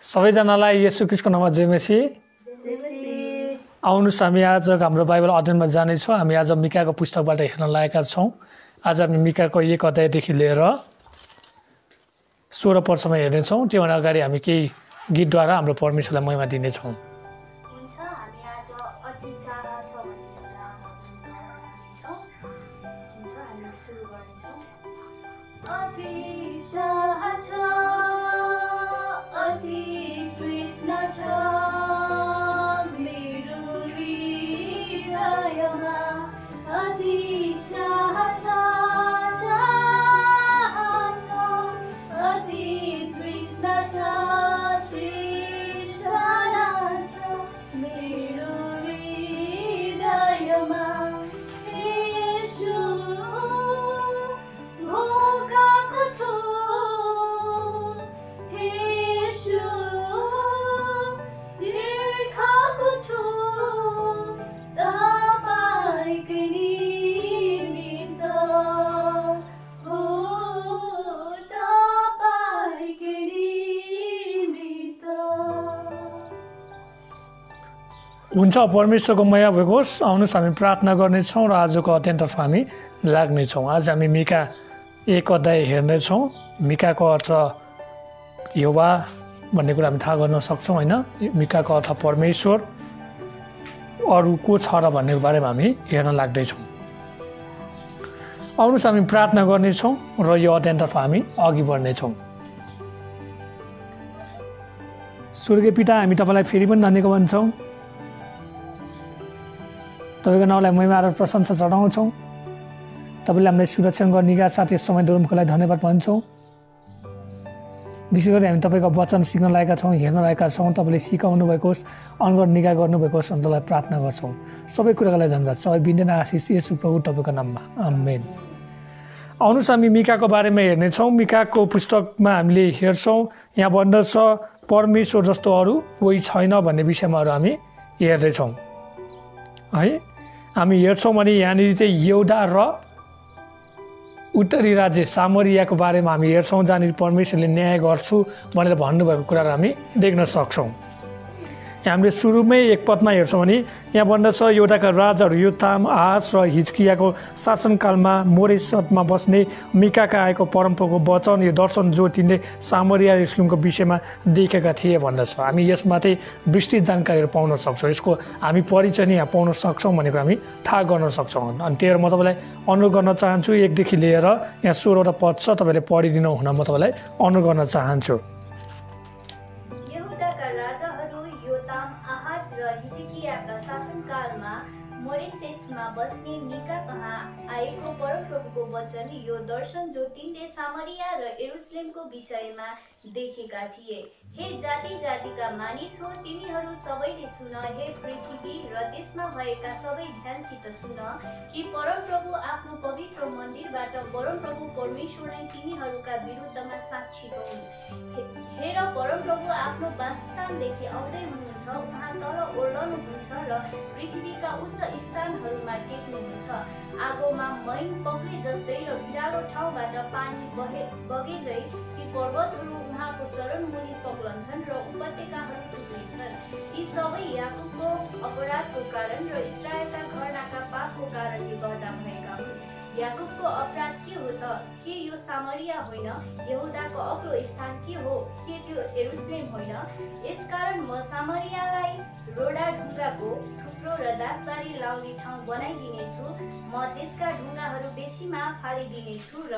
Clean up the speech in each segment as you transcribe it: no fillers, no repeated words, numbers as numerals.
सबैजनालाई येशू ख्रीष्टको नाममा जय मसीह। आउनुहोस् हामी आज हाम्रो बाइबल अध्ययनमा जानेछौँ। हामी आज मिकाको पुस्तकबाट हेर्न लागेका छौँ। आज हामी मिकाको 1 अध्यायदेखि लिएर 16 पदसम्म हेर्नेछौँ। त्योभन्दा अगाडि हामी केही गीतद्वारा हाम्रो परमेश्वरलाई महिमा दिनेछौँ। हुन्छ, परमेश्वरको महिमा भएको होस्। आउनुहोस् हामी प्रार्थना गर्नेछौँ र आजको अध्ययनतर्फ हामी लाग्नेछौँ। आज हामी मिका 1 अध्याय हेर्नेछौँ। मिकाको अर्थ यहोवा भन्ने कुरा हामी थाहा गर्न सक्छौँ, होइन? मिकाको अर्थ परमेश्वर, अरू को छ र भन्ने बारेमा हामी हेर्न लाग्दैछौँ। आउनुहोस् हामी प्रार्थना गर्नेछौँ र यो अध्ययनतर्फ हामी अघि बढ्नेछौँ। स्वर्गीय पिता, हामी तपाईँलाई फेरि पनि धन्यवाद भन्छौँ। तपाईँको नाउँलाई महिमा र प्रशंसा चढाउँछौँ। तपाईँले हामीलाई सुरक्षण गर्ने निगाह साथ यस समय दोहोरीमुखको लागि धन्यवाद भन्छौँ। विशेष गरी हामी तपाईँको वचन सिक्न लागेका छौँ, हेर्न लागेका छौँ। तपाईँले सिकाउनु भएको होस्, अनगढ निगाह गर्नुभएको होस्, अनि तपाईँलाई प्रार्थना गर्छौँ। सबै कुराको लागि धन्यवाद। सबै बिन्दैन आशिष येशू प्रभु तपाईँको नाममा, आमेन। आउनुहोस् हामी मिकाको बारेमा हेर्नेछौँ। मिकाको पुस्तकमा हामीले हेर्छौँ, यहाँ भन्दछ परमेश्वर जस्तो अरू कोही छैन भन्ने विषयमा हामी हेर्दैछौँ, है? हामी हेर्छौँ भने यहाँनिर चाहिँ यहुदा र उत्तरी राज्य सामरियाको बारेमा हामी हेर्छौँ, जहाँनिर परमेश्वरले न्याय गर्छु भनेर भन्नुभएको कुराहरू हामी देख्न सक्छौँ। हामीले सुरुमै 1 पदमा हेर्छौँ भने यहाँ भन्दछ यहुदाका राजाहरू योताम, आहाज र हिजकियाको शासनकालमा मोरेसतमा बस्ने मिकाका आएको परमप्रभुको वचन, यो दर्शन जो तिनले सामरिया यरुशलेमको विषयमा देखेका थिए भन्दछ। हामी यसमाथि विस्तृत जानकारीहरू पाउन सक्छौँ। यसको हामी परिचय नै यहाँ पाउन सक्छौँ भनेको हामी थाहा गर्न सक्छौँ। अनि त्यही भएर म तपाईँलाई अनुरोध गर्न चाहन्छु, 1 देखि लिएर यहाँ 16वटा पद छ, तपाईँले पढिदिनु हुन म तपाईँलाई अनुरोध गर्न चाहन्छु। बस्ने मिका कहाँ आएको परमप्रभुको वचन, यो दर्शन जो तिनले सामरिया र यरुशलेमको विषयमा देखेका थिए। हे जाति जातिका मानिस हो, तिमीहरू सबैले सुन। हे पृथ्वी र त्यसमा भएका सबै ध्यानसित सुन कि परमप्रभु आफ्नो पवित्र मन्दिरबाट परमप्रभु परमेश्वर नै तिमीहरूका विरुद्धमा साक्षी हुन्। हेर, परमप्रभु आफ्नो वासस्थानदेखि आउँदै हुनुहुन्छ। उहाँ तल ओर्लनुहुन्छ र पृथ्वीका उच्च स्थानहरूमा टेक्नुहुन्छ। आगोमा मैन पक्रे जस्तै र भिरालो ठाउँबाट पानी बगेझै कि पर्वतहरू उहाँको चरण मुनि पग्लन्छन् र उपत्यकाहरू टुक्रिन्छन्। यी सबै याकुबको अपराधको कारण र इस्राएलका घरनाका पापको कारणले गर्दा भएका हुन्। याकुबको अपराध के हो त? के यो सामरिया होइन? यहुदाको अग्लो स्थान के हो? के त्यो यरुशलेम होइन? यसकारण म सामरियालाई रोडा ढुङ्गाको थुप्रो र दागबारी लाउने ठाउँ बनाइदिनेछु। म त्यसका ढुङ्गाहरू बेसीमा फालिदिनेछु र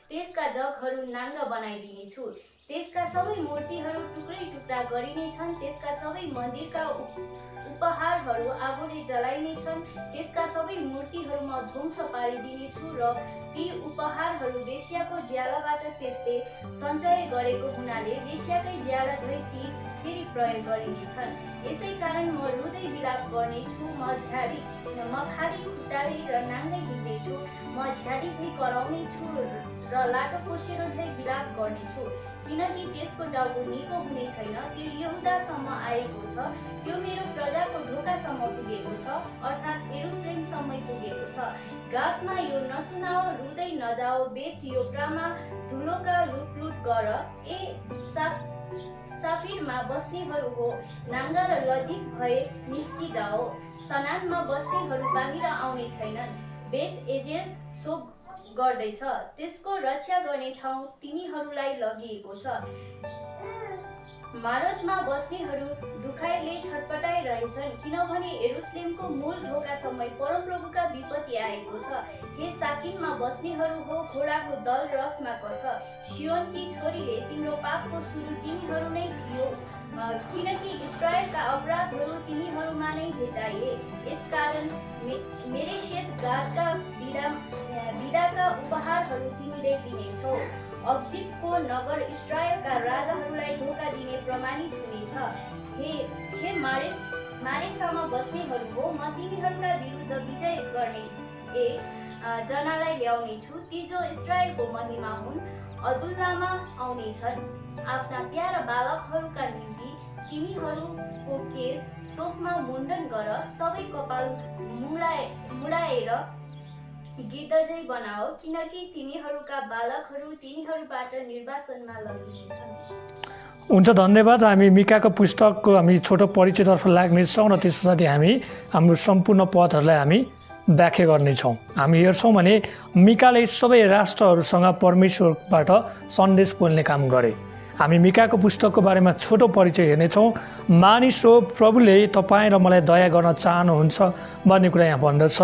त्यसका जगहरू नाङ्गा बनाइदिनेछु। त्यसका सबै मूर्तिहरू टुक्रै टुक्रा गरिनेछन्। त्यसका सबै मन्दिरका उपहारहरू आगोले जलाइनेछन्। त्यसका सबै मूर्तिहरूमा ध्वंस पारिदिनेछु र ती उपहारहरू वेश्याको ज्यालाबाट त्यसले सञ्चय गरेको हुनाले वेश्याकै ज्याला झै ती फेरि प्रयोग गरिनेछन्। यसै कारण म रुँदै विलाप गर्नेछु। म खाली खुट्टाले र नाङ्गै हिँड्नेछु। म झ्याली झै कराउनेछु र लाटो कोसेर झै विलाप गर्नेछु। किनकि त्यसको टाउको निको हुने छैन, त्यो यहुदासम्म आएको छ, त्यो मेरो प्रजाको ढोकासम्म पुगेको छ, अर्थात् यरुशलेमसम्म पुगेको छ। गातमा यो नसुनाओ, रुँदै नजाओ, बेथ योक्रामा धुलोका लुटलुट गर। ए साफिरमा बस्नेहरू हो, नाङ्गा र लज्जित भए निस्किजाओ। सनानमा बस्नेहरू बाहिर आउने छैनन्। बेत एजेल शोक गर्दैछ, त्यसको रक्षा गर्ने ठाउँ तिनीहरूलाई लगिएको छ। मारतमा बस्नेहरू दुखाइले छटपटाइरहेछन्, किनभने यरुशलेमको मूल ढोकासम्म परमप्रभुका विपत्ति आएको छ। हे साकिममा बस्नेहरू हो, घोडाको दल रथमा कस। सियोनकी छोरीले तिम्रो पापको सुरु तिनीहरू नै थियो, किनकि इस्राएलका अपराधहरू तिनीहरूमा नै भेटाइए। यसकारण मेरेसेत गादका बिदाका उपहारहरू तिमीले दिनेछौ। अब्जिबको नगर इस्राएलका राजाहरूलाई धोका दिने प्रमाणित हुनेछ। हे मारेसामा बस्नेहरू हो, म तिमीहरूका विरुद्ध विजय गर्ने एक जनालाई ल्याउनेछु, ती जो इस्राएलको महिमा हुन्। अदुल्लामा आउनेछन्। आफ्ना प्यारा बालकहरूका निम्ति तिमीहरूको केश शोकमा मुण्डन गर, सबै कपाल मुडाएर गिद्धजै बनाओ, किनकि तिनीहरूका बालकहरू तिनीहरूबाट निर्वासनमा लगिनेछन्। हुन्छ, धन्यवाद। हामी मिकाको पुस्तकको हामी छोटो परिचयतर्फ लाग्नेछौँ र त्यस पछाडि हामी हाम्रो सम्पूर्ण पदहरूलाई हामी व्याख्या गर्नेछौँ। हामी हेर्छौँ भने मिकाले सबै राष्ट्रहरूसँग परमेश्वरबाट सन्देश बोल्ने काम गरे। हामी मिकाको पुस्तकको बारेमा छोटो परिचय हेर्नेछौँ। मानिस हो, प्रभुले तपाईँ र मलाई दया गर्न चाहनुहुन्छ भन्ने कुरा यहाँ भन्दछ।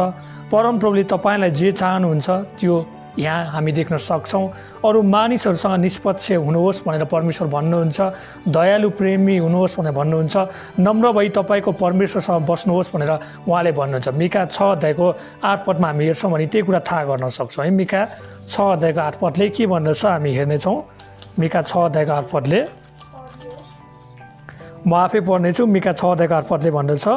परमप्रभुले तपाईँलाई जे चाहनुहुन्छ त्यो यहाँ हामी देख्न सक्छौँ। अरू मानिसहरूसँग निष्पक्ष हुनुहोस् भनेर परमेश्वर भन्नुहुन्छ। दयालु प्रेमी हुनुहोस् भनेर भन्नुहुन्छ। नम्र भई तपाईँको परमेश्वरसँग बस्नुहोस् भनेर उहाँले भन्नुहुन्छ। मिका 6:8 हामी हेर्छौँ भने त्यही कुरा थाहा गर्न सक्छौँ है। मिका 6:8 के भन्दछ हामी हेर्नेछौँ। मिका 6:8 म आफै पढ्नेछु। मिका 6:8 भन्दछ,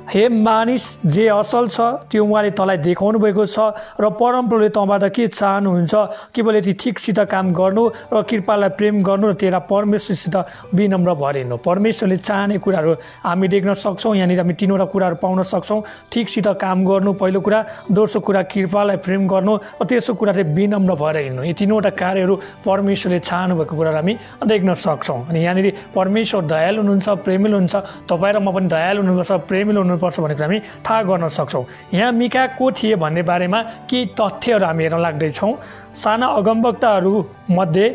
हे मानिस, जे असल छ त्यो उहाँले तँलाई देखाउनु भएको छ र परमप्रभुले तँबाट के चाहनुहुन्छ, केवल यति ठिकसित काम गर्नु र कृपालाई प्रेम गर्नु र तेरा परमेश्वरसित विनम्र भएर हिँड्नु। परमेश्वरले चाहने कुराहरू हामी देख्न सक्छौँ। यहाँनिर हामी तीनवटा कुराहरू पाउन सक्छौँ। ठिकसित काम गर्नु पहिलो कुरा, दोस्रो कुरा कृपालाई प्रेम गर्नु र तेस्रो कुरा चाहिँ विनम्र भएर हिँड्नु। यी तीनवटा कार्यहरू परमेश्वरले चाहनु भएको कुराहरू हामी देख्न सक्छौँ। अनि यहाँनिर परमेश्वर दयालु हुनुहुन्छ, प्रेमिलो हुन्छ। तपाईँ र म पनि दयालु हुनुपर्छ, प्रेमिलो हुनुपर्छ भन्ने कुरा हामी थाहा गर्न सक्छौँ। यहाँ मिका को थिए भन्ने बारेमा केही तथ्यहरू हामी हेर्न लाग्दैछौँ। साना अगमवक्ताहरू मध्ये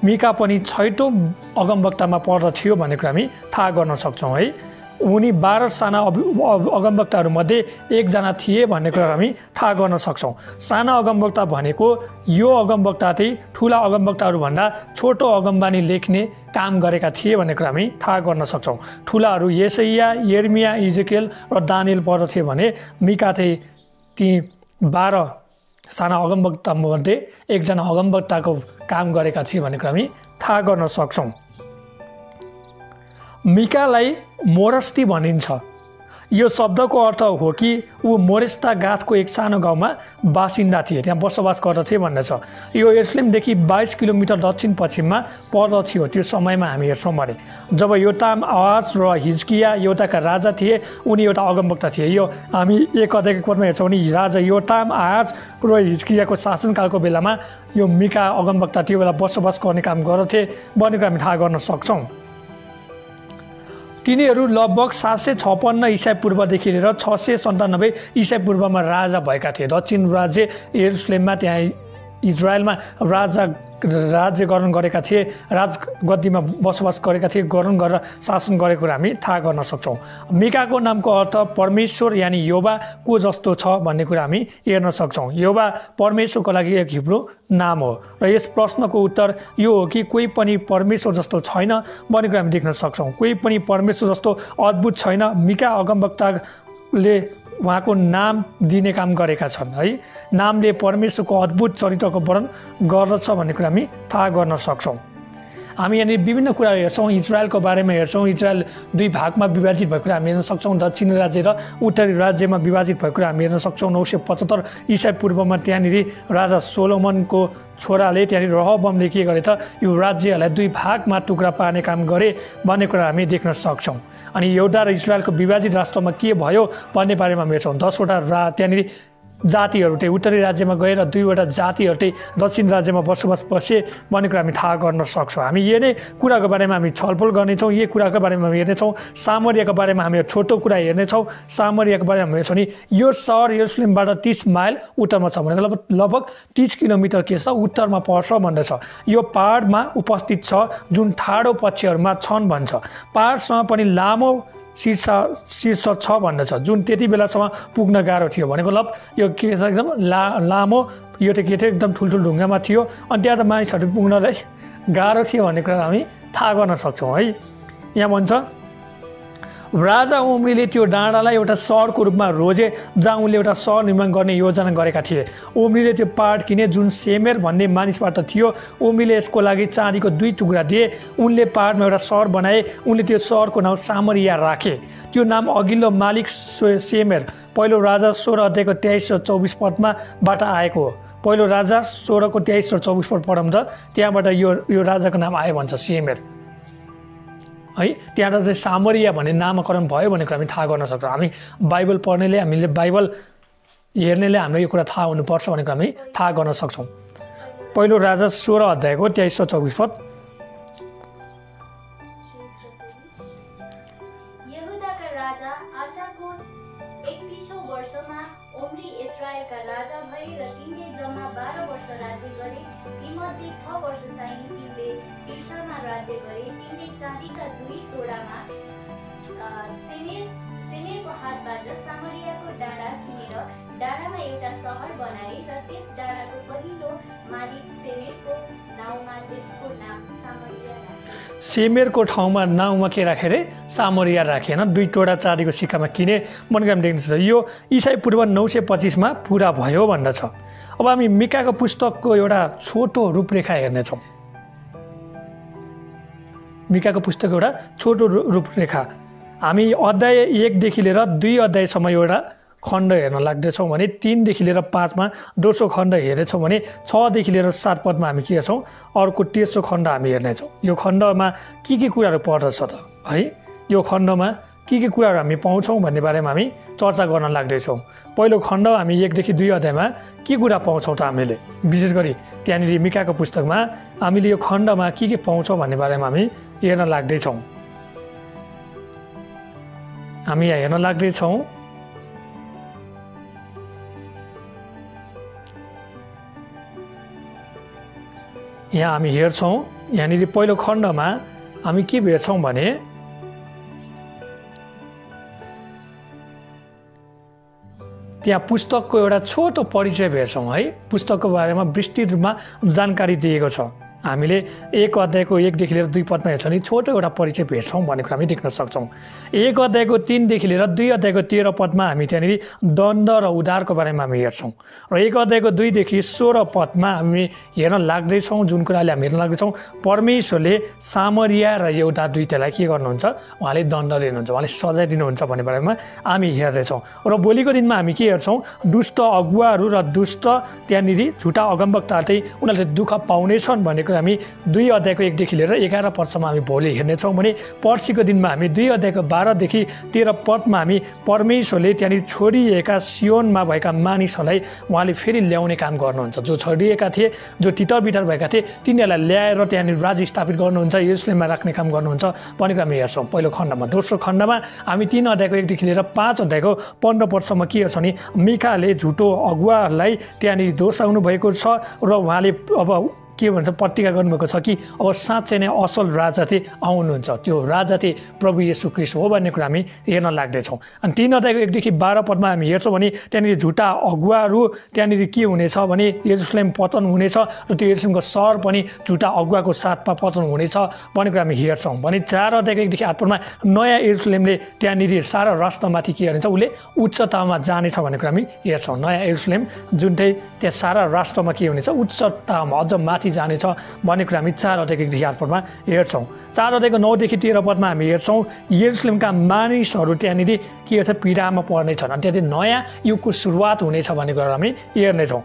मिका पनि 6औं अगमवक्तामा पर्दथ्यो भन्ने कुरा हामी थाहा गर्न सक्छौँ है। उनी 12 साना अगमवक्ताहरू मध्ये एकजना थिए भन्ने कुरा हामी थाहा गर्न सक्छौँ। साना अगमवक्ता भनेको यो अगमवक्ता चाहिँ ठुला अगमवक्ताहरूभन्दा छोटो अगमबानी लेख्ने काम गरेका थिए भन्ने कुरा हामी थाहा गर्न सक्छौँ। ठुलाहरू येशैया, यिर्मिया, इजेकियल र दानियल पर्दथे भने मिका चाहिँ ती 12 साना अगमवक्तामध्ये एकजना अगमवक्ताको काम गरेका थिए भन्ने कुरा हामी थाहा गर्न सक्छौँ। मिकालाई मोरस्ती भनिन्छ। यो शब्दको अर्थ हो कि ऊ मोरेस्ता गाथको एक सानो गाउँमा बासिन्दा थिए, त्यहाँ बसोबास गर्दथे भन्दछ। यो यरुशलेमदेखि 22 किलोमिटर दक्षिण पश्चिममा पर्दथ्यो त्यो समयमा हामी हेर्छौँ भने। जब योताम, आहाज र हिजकिया एउटाका राजा थिए, उनी एउटा अगमवक्ता थिए। यो हामी 1:1 हेर्छौँ भने राजा योताम, आहाज र हिजकियाको शासनकालको बेलामा यो मिका अगमवक्ता त्यो बेला बसोबास गर्ने काम गर्दथे भन्ने कुरा हामी थाहा गर्न सक्छौँ। तिनीहरू लगभग 756 ईसा पूर्वदेखि लिएर 697 ईसा पूर्वमा राजा भएका थिए। दक्षिण राज्य यरुशलेममा त्यहाँ इजरायलमा राज्य गठन गरेका थिए, राजगद्दीमा बसोबास गरेका थिए, गठन गरेर शासन गरेको हामी थाहा गर्न सक्छौँ। मिकाको नामको अर्थ परमेश्वर यानि यहोवा को जस्तो छ भन्ने कुरा हामी हेर्न सक्छौँ। यहोवा परमेश्वरको लागि एक हिब्रू नाम हो र यस प्रश्नको उत्तर यो हो कि कोही पनि परमेश्वर जस्तो छैन भन्ने कुरा हामी देख्न सक्छौँ। कोही पनि परमेश्वर जस्तो अद्भुत छैन। मिका अगमवक्ताले उहाँको नाम दिने काम गरेका छन् है। नामले परमेश्वरको अद्भुत चरित्रको वर्णन गर्दछ भन्ने कुरा हामी थाहा गर्न सक्छौँ। हामी यहाँनिर विभिन्न कुराहरू हेर्छौँ। इजरायलको बारेमा हेर्छौँ। इजरायल 2 भागमा विभाजित भएको कुरा हामी हेर्न सक्छौँ। दक्षिणी राज्य र उत्तरी राज्यमा विभाजित भएको कुरा हामी हेर्न सक्छौँ। 975 ईसा पूर्वमा त्यहाँनिर राजा सोलोमनको छोराले त्यहाँनिर रहबमले के गरे त यो राज्यहरूलाई 2 भागमा टुक्रा पार्ने काम गरे भन्ने कुरा हामी देख्न सक्छौँ। अनि यहुदा र इजरायलको विभाजित राष्ट्रमा के भयो भन्ने बारेमा हेर्छौँ। 10वटा त्यहाँनिर जातिहरू चाहिँ उत्तरी राज्यमा गएर 2वटा जातिहरू चाहिँ दक्षिण राज्यमा बसोबास बसे भन्ने कुरा हामी थाहा गर्न सक्छौँ। हामी यही नै कुराको बारेमा हामी छलफल गर्नेछौँ। यही कुराको बारेमा हामी हेर्नेछौँ। सामरियाको बारेमा हामी छोटो कुरा हेर्नेछौँ। सामरियाको बारेमा हामी हेर्छौँ नि यो सहर यरुसलेमबाट 30 माइल उत्तरमा छ भनेको लगभग 30 किलोमिटर के छ उत्तरमा पर्छ भन्दछ। यो पहाडमा उपस्थित छ जुन ठाडो पक्षहरूमा छन् भन्छ। पहाडसँग पनि लामो शीर्ष छ भन्दछ जुन त्यति बेलासम्म पुग्न गाह्रो थियो भनेको यो के छ एकदम लामो यो त के थियो एकदम ठुल्ठुलो ढुङ्गामा थियो अनि त्यहाँ त मानिसहरू पुग्नलाई गाह्रो थियो भन्ने कुरा हामी थाहा गर्न सक्छौँ है। यहाँ भन्छ राजा ओम्रीले त्यो डाँडालाई एउटा सहरको रूपमा रोजे जहाँ उनले एउटा सहर निर्माण गर्ने योजना गरेका थिए। ओम्रीले त्यो पहाड किने जुन सेमेर भन्ने मानिसबाट थियो। ओम्रीले यसको लागि चाँदीको 2 टुक्रा दिए। उनले पहाडमा एउटा सहर बनाए। उनले त्यो सहरको नाउँ सामरिया राखे। त्यो नाम अघिल्लो मालिक सेमेर पहिलो राजा 16 अध्यायको 23 र 24 पदमा बाट आएको हो। पहिलो राजा 16 को 23 र 24 पद पढौँ त त्यहाँबाट यो राजाको नाम आयो भन्छ सेमेर है। त्यहाँबाट चाहिँ सामरिया भन्ने नामकरण भयो भन्ने कुरा हामी थाहा गर्न सक्छौँ। हामी बाइबल पढ्नेले हामीले बाइबल हेर्नेले हामीलाई यो कुरा थाहा हुनुपर्छ भन्ने कुरा हामी थाहा गर्न सक्छौँ। पहिलो राजा 16 अध्यायको 23 र 24 पद यहुदाका राजा आसाको 31औं वर्षमा ओम्री इस्राएलका राजा भए र तिनले जम्मा 12 वर्ष राज्य गरे। तीमध्ये 6 वर्ष चाहिँ तिनले तिर्सामा राज्य गरे। तिनले चाँदीका 2 तोडामा सेमेरको हातबाट सामरियाको डाँडा किनेर डाँडामा एउटा सहर बनाए र त्यस डाँडाको पहिलो मालिक सेमेरको नाउँमा त्यसको नाम सामरिया राखे। सेमेरको ठाउँमा नाउँमा के राखे रे सामरिया राखे होइन। 2 टोडा चाँदीको सिक्कामा किने भन्ने कुरा देख्न सक्छ। यो ईसाई पूर्व 925 मा पुरा भयो भन्दछ। अब हामी मिकाको पुस्तकको एउटा छोटो रूपरेखा हेर्नेछौँ। मिकाको पुस्तकको एउटा छोटो रूपरेखा हामी अध्याय 1 देखि लिएर 2 अध्यायसम्म एउटा खण्ड हेर्न लाग्दैछौँ भने 3 देखि लिएर 5 मा दोस्रो खण्ड हेर्नेछौँ भने 6 देखि लिएर 7 पदमा हामी के हेर्छौँ अर्को तेस्रो खण्ड हामी हेर्नेछौँ। यो खण्डमा के कुराहरू पर्दछ त है। यो खण्डमा के कुराहरू हामी पाउँछौँ भन्ने बारेमा हामी चर्चा गर्न लाग्दैछौँ। पहिलो खण्ड हामी 1 देखि 2 अध्यायमा के कुरा पाउँछौँ त हामीले विशेष गरी त्यहाँनिर मिकाको पुस्तकमा हामीले यो खण्डमा के पाउँछौँ भन्ने बारेमा हामी हेर्न लाग्दैछौँ। हामी यहाँ हेर्न लाग्दैछौँ यहाँ हामी हेर्छौँ यहाँनिर पहिलो खण्डमा हामी के हेर्छौँ भने त्यहाँ पुस्तकको एउटा छोटो परिचय हेर्छौँ है। पुस्तकको बारेमा विस्तृत रूपमा जानकारी दिएको छ। हामीले 1 अध्यायको 1 देखि लिएर 2 पदमा हेर्छौँ नि छोटो एउटा परिचय भेट्छौँ भन्ने कुरा हामी देख्न सक्छौँ। 1 अध्यायको 3 देखि लिएर 2 अध्यायको 13 पदमा हामी त्यहाँनिर दण्ड र उद्धारको बारेमा हामी हेर्छौँ र 1 अध्यायको 2 देखि 16 पदमा हामी हेर्न लाग्दैछौँ जुन कुराले हामी हेर्न लाग्दैछौँ परमेश्वरले सामरिया र यहुदा दुईटालाई के गर्नुहुन्छ उहाँले दण्ड दिनुहुन्छ उहाँले सजाय दिनुहुन्छ भन्ने बारेमा हामी हेर्दैछौँ। र भोलिको दिनमा हामी के हेर्छौँ दुष्ट अगुवाहरू र दुष्ट त्यहाँनिर झुटा अगमवक्ताहरू चाहिँ उनीहरूले दुःख पाउनेछन् भन्ने हामी 2 अध्यायको 1 देखि लिएर 11 पदसम्म हामी भोलि हेर्नेछौँ भने पर्सिको दिनमा हामी 2 अध्यायको 12 देखि 13 पदमा हामी परमेश्वरले त्यहाँनिर छोडिएका सियोनमा भएका मानिसहरूलाई उहाँले फेरि ल्याउने काम गर्नुहुन्छ। जो छोडिएका थिए जो तितर-बितर भएका थिए तिनीहरूलाई ल्याएर त्यहाँनिर राज्य स्थापित गर्नुहुन्छ यरुसलेममा राख्ने काम गर्नुहुन्छ भनेको हामी हेर्छौँ पहिलो खण्डमा। दोस्रो खण्डमा हामी 3 अध्यायको 1 देखि लिएर 5 अध्यायको 15 पदसम्म के हेर्छौँ नि मिकाले झुटो अगुवाहरूलाई त्यहाँनिर दोषाउनु भएको छ र उहाँले अब के भन्छ प्रतिज्ञा गर्नुभएको छ कि अब साँच्चै नै असल राजा चाहिँ आउनुहुन्छ त्यो राजा चाहिँ प्रभु येशू ख्रीष्ट हो भन्ने कुरा हामी हेर्न लाग्दैछौँ। अनि 3 अध्यायको 1 देखि 12 पदमा हामी हेर्छौँ भने त्यहाँनिर झुटा अगुवाहरू त्यहाँनिर के हुनेछ भने यरुसलेम पतन हुनेछ र त्यो यरुसलेमको सहर पनि झुटा अगुवाको साथमा पतन हुनेछ भन्ने कुरा हामी हेर्छौँ भने 4 अध्यायको 1 देखि 8 पदमा नयाँ यरुसलेमले त्यहाँनिर सारा राष्ट्रमाथि के गर्नेछ उसले उच्चतामा जानेछ भन्ने कुरा हामी हेर्छौँ। नयाँ यरुसलेम जुन चाहिँ त्यहाँ सारा राष्ट्रमा के हुनेछ उच्चतामा अझ माथि जानेछ भन्ने कुरा हामी 4 अध्यायको 1 देखि 8 पदमा हेर्छौँ। 4 अध्यायको 9 देखि 13 पदमा हामी हेर्छौँ यरुसलेमका मानिसहरू त्यहाँनिर के छ पीडामा पर्नेछन् अनि त्यहाँदेखि नयाँ युगको सुरुवात हुनेछ भन्ने कुरा हामी हेर्नेछौँ।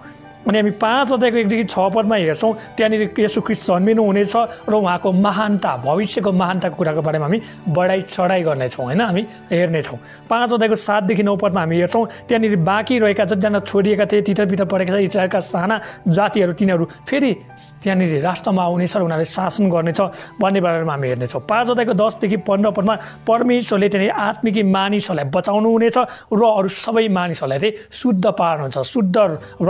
अनि हामी 5 अध्यायको 1 देखि 6 पदमा हेर्छौँ त्यहाँनिर येशू ख्रीष्ट जन्मिनु हुनेछ र उहाँको महानता भविष्यको महानताको कुराको बारेमा हामी बढाइ चढाइ गर्नेछौँ होइन हामी हेर्नेछौँ 5 अध्यायको 7 देखि 9 पदमा हामी हेर्छौँ त्यहाँनिर बाँकी रहेका जतिजना छोडिएका थिए तितर परेका छ इजरायलका साना जातिहरू तिनीहरू फेरि त्यहाँनिर राष्ट्रमा आउनेछ र उनीहरूले शासन गर्नेछ भन्ने बारेमा हामी हेर्नेछौँ 5 अध्यायको 10 देखि 15 पदमा परमेश्वरले त्यहाँनिर आत्मिकी मानिसहरूलाई बचाउनु हुनेछ र अरू सबै मानिसहरूलाई चाहिँ शुद्ध पार्नुहुन्छ शुद्ध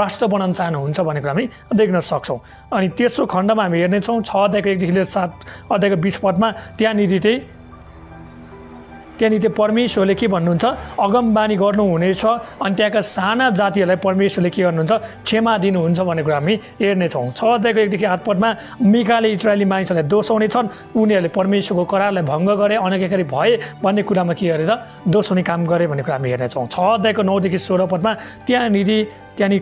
राष्ट्र बनाउन चाहनुहुन्छ भन्ने कुरा हामी देख्न सक्छौँ अनि तेस्रो खण्डमा हामी हेर्नेछौँ 6 अध्यायको 1 देखि लिएर 7 अध्यायको 20 पदमा त्यहाँनिर परमेश्वरले के भन्नुहुन्छ अगमबानी गर्नुहुनेछ अनि त्यहाँका साना जातिहरूलाई परमेश्वरले के गर्नुहुन्छ क्षमा दिनुहुन्छ भन्ने कुरा हामी हेर्नेछौँ 6 अध्यायको 1 देखि 8 पदमा मिकाले इजरायली मानिसहरूलाई दोषाउनेछन् उनीहरूले परमेश्वरको करारलाई भङ्ग गरे अनाज्ञाकारी भए भन्ने कुरामा के गरेर दोषाउने काम गरे भन्ने कुरा हामी हेर्नेछौँ 6 अध्यायको 9 देखि 16 पदमा त्यहाँनिर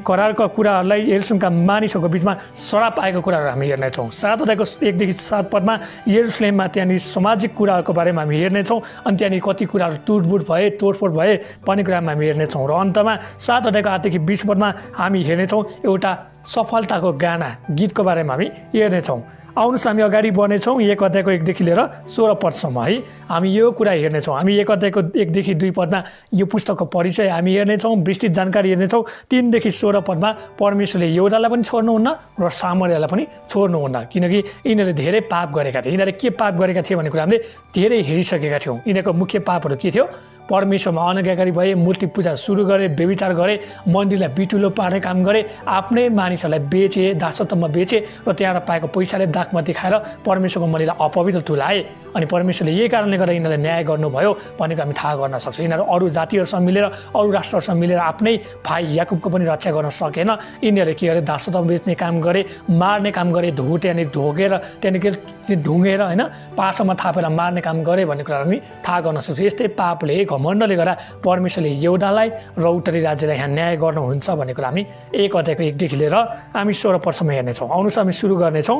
करारका कुराहरूलाई यरुसलेमका मानिसहरूको बिचमा श्राप आएको कुराहरू हामी हेर्नेछौँ 7 अध्यायको 1 देखि 7 पदमा यरुसलेममा त्यहाँनिर सामाजिक कुराहरूको बारेमा हामी हेर्नेछौँ अनि त्यहाँनिर कति कुराहरू टुटफुट भए तोडफोड भए भन्ने कुरामा हामी हेर्नेछौँ र अन्तमा 7 अध्यायको 8 देखि 20 पदमा हामी हेर्नेछौँ एउटा सफलताको गाना गीतको बारेमा हामी हेर्नेछौँ आउनुहोस् हामी अगाडि बढ्नेछौँ 1 अध्यायको 1 देखि लिएर 16 पदसम्म है हामी यो कुरा हेर्नेछौँ हामी 1 अध्यायको 1 देखि 2 पदमा यो पुस्तकको परिचय हामी हेर्नेछौँ विस्तृत जानकारी हेर्नेछौँ 3 देखि 16 पदमा परमेश्वरले यहुदालाई पनि छोड्नुहुन्न र सामरियालाई पनि छोड्नुहुन्न किनकि यिनीहरूले धेरै पाप गरेका थिए यिनीहरूले के पाप गरेका थिए भन्ने कुरा हामीले धेरै हेरिसकेका थियौँ यिनीहरूको मुख्य पापहरू के थियो परमेश्वरमा अनाज्ञाकारी भए मूर्ति पूजा सुरु गरे व्यभिचार गरे मन्दिरलाई बिटुलो पार्ने काम गरे आफ्नै मानिसहरूलाई बेचे दासत्वमा बेचे र त्यहाँबाट पाएको पैसाले दाखमा देखाएर परमेश्वरको मन्दिरलाई अपवित्र तुल्याए अनि परमेश्वरले यही कारणले गर्दा यिनीहरूले न्याय गर्नुभयो भनेको हामी थाहा गर्न सक्छौँ यिनीहरू अरू जातिहरूसँग मिलेर अरू राष्ट्रहरूसँग मिलेर आफ्नै भाइ याकुबको पनि रक्षा गर्न सकेन यिनीहरूले के गरे दासत्वमा बेच्ने काम गरे मार्ने काम गरे त्यहाँनिर ढोगेर त्यहाँनिर ढुङ्गेर होइन पासोमा थापेर मार्ने काम गरे भन्ने कुरा हामी थाहा गर्न सक्छौँ यस्तै पापले घमण्डले गर्दा परमेश्वरले यहुदालाई र उत्तरी राज्यलाई यहाँ न्याय गर्नुहुन्छ भन्ने कुरा हामी 1 अध्यायको 1 देखि लिएर हामी 16 पदसम्म हेर्नेछौँ आउनुहोस् हामी सुरु गर्नेछौँ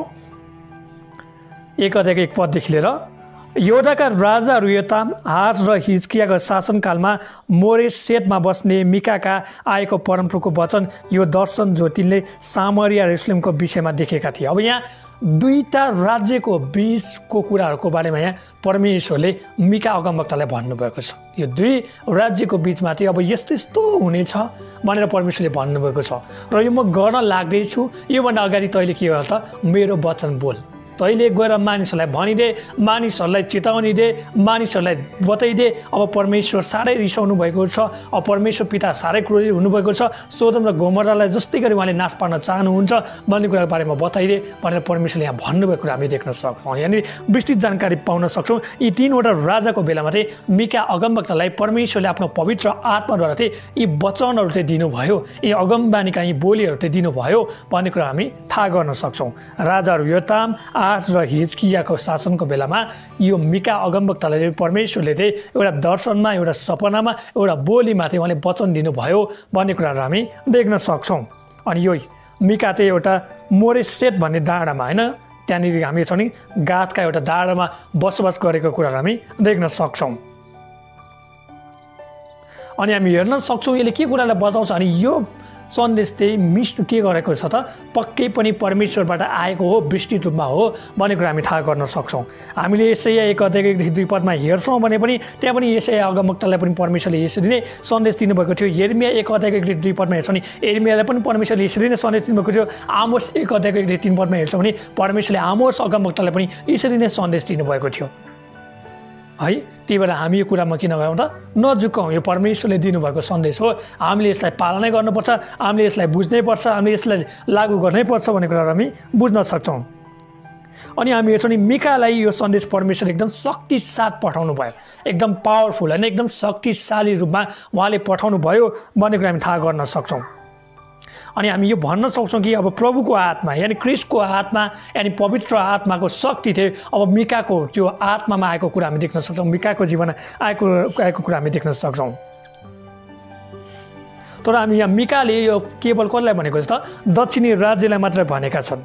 1 अध्यायको 1 पददेखि लिएर यहुदाका राजाहरू योताम हास र हिजकियाको शासनकालमा मोरेसेतमा बस्ने मिकाका आएको परमप्रभुको वचन यो दर्शन जो तिनले सामरिया र यरुसलेमको विषयमा देखेका थिए अब यहाँ दुईटा राज्यको बीचको कुराहरूको बारेमा यहाँ परमेश्वरले मिका अगमवक्तालाई भन्नुभएको छ यो दुई राज्यको बिचमा चाहिँ अब यस्तो यस्तो हुनेछ भनेर परमेश्वरले भन्नुभएको छ र यो म गर्न लाग्दैछु योभन्दा अगाडि तैँले के गर त मेरो वचन बोल तैँले गएर मानिसहरूलाई भनिदे मानिसहरूलाई चेतावनी दे मानिसहरूलाई बताइदे अब परमेश्वर साह्रै रिसाउनु भएको छ अब परमेश्वर पिता साह्रै क्रोधित हुनुभएको छ सोदम र गोमरालाई जस्तै गरी उहाँले नाश पार्न चाहनुहुन्छ भन्ने कुराको बारेमा बताइदे भनेर परमेश्वरले यहाँ भन्नुभएको कुरा हामी देख्न सक्छौँ यहाँनिर विस्तृत जानकारी पाउन सक्छौँ यी 3वटा राजाको बेलामा चाहिँ मिका अगमवक्तालाई परमेश्वरले आफ्नो पवित्र आत्माद्वारा चाहिँ यी वचनहरू चाहिँ दिनुभयो यी अगमबानीका यी बोलीहरू चाहिँ दिनुभयो भन्ने कुरा हामी थाहा गर्न सक्छौँ राजाहरू योताम आहाज र हिजकियाको शासनको बेलामा यो मिका अगमवक्तालाई परमेश्वरले चाहिँ एउटा दर्शनमा एउटा सपनामा एउटा बोलीमा चाहिँ उहाँले वचन दिनुभयो भन्ने कुराहरू हामी देख्न सक्छौँ अनि यो मिका चाहिँ एउटा मोरेसेत भन्ने डाँडामा होइन त्यहाँनिर हामी छ नि गातका एउटा डाँडामा बसोबास गरेको कुराहरू हामी देख्न सक्छौँ अनि हामी हेर्न सक्छौँ यसले के कुरालाई बताउँछ अनि यो सन्देश चाहिँ के गरेको छ त पक्कै पनि परमेश्वरबाट आएको हो विस्तृत रूपमा हो भन्ने कुरा हामी थाहा गर्न सक्छौँ हामीले यसैया 1 अध्यायको 1 देखि 2 पदमा हेर्छौँ भने पनि त्यहाँ पनि यसैया अगमवक्तालाई पनि परमेश्वरले यसरी नै सन्देश दिनुभएको थियो यिर्मिया 1 अध्यायको 1 देखि 2 पदमा हेर्छौँ नि यिर्मियालाई पनि परमेश्वरले यसरी नै सन्देश दिनुभएको थियो आमोस 1 अध्यायको 1 देखि 3 पदमा हेर्छौँ भने परमेश्वरले आमोस अगमवक्तालाई पनि यसरी नै सन्देश दिनुभएको थियो है त्यही भएर हामी यो कुरामा किन गरौँ त नझुकाउँ यो परमेश्वरले दिनुभएको सन्देश हो हामीले यसलाई पालनै गर्नुपर्छ हामीले यसलाई बुझ्नै पर्छ हामीले यसलाई लागू गर्नै पर्छ भन्ने कुराहरू हामी बुझ्न सक्छौँ अनि हामी हेर्छौँ नि मिकालाई यो सन्देश परमेश्वरले एकदम शक्तिसाथ पठाउनु भयो एकदम पावरफुल होइन एकदम शक्तिशाली रूपमा उहाँले पठाउनु भयो भन्ने कुरा हामी थाहा गर्न सक्छौँ अनि हामी यो भन्न सक्छौँ कि अब प्रभुको आत्मा यानि क्रिस्टको आत्मा यानि पवित्र आत्माको शक्ति थियो अब मिकाको त्यो आत्मामा आएको कुरा हामी देख्न सक्छौँ मिकाको जीवनमा आएको कुरा हामी देख्न सक्छौँ तर हामी यहाँ मिकाले यो केवल कसलाई भनेको छ त दक्षिणी राज्यलाई मात्र भनेका छन्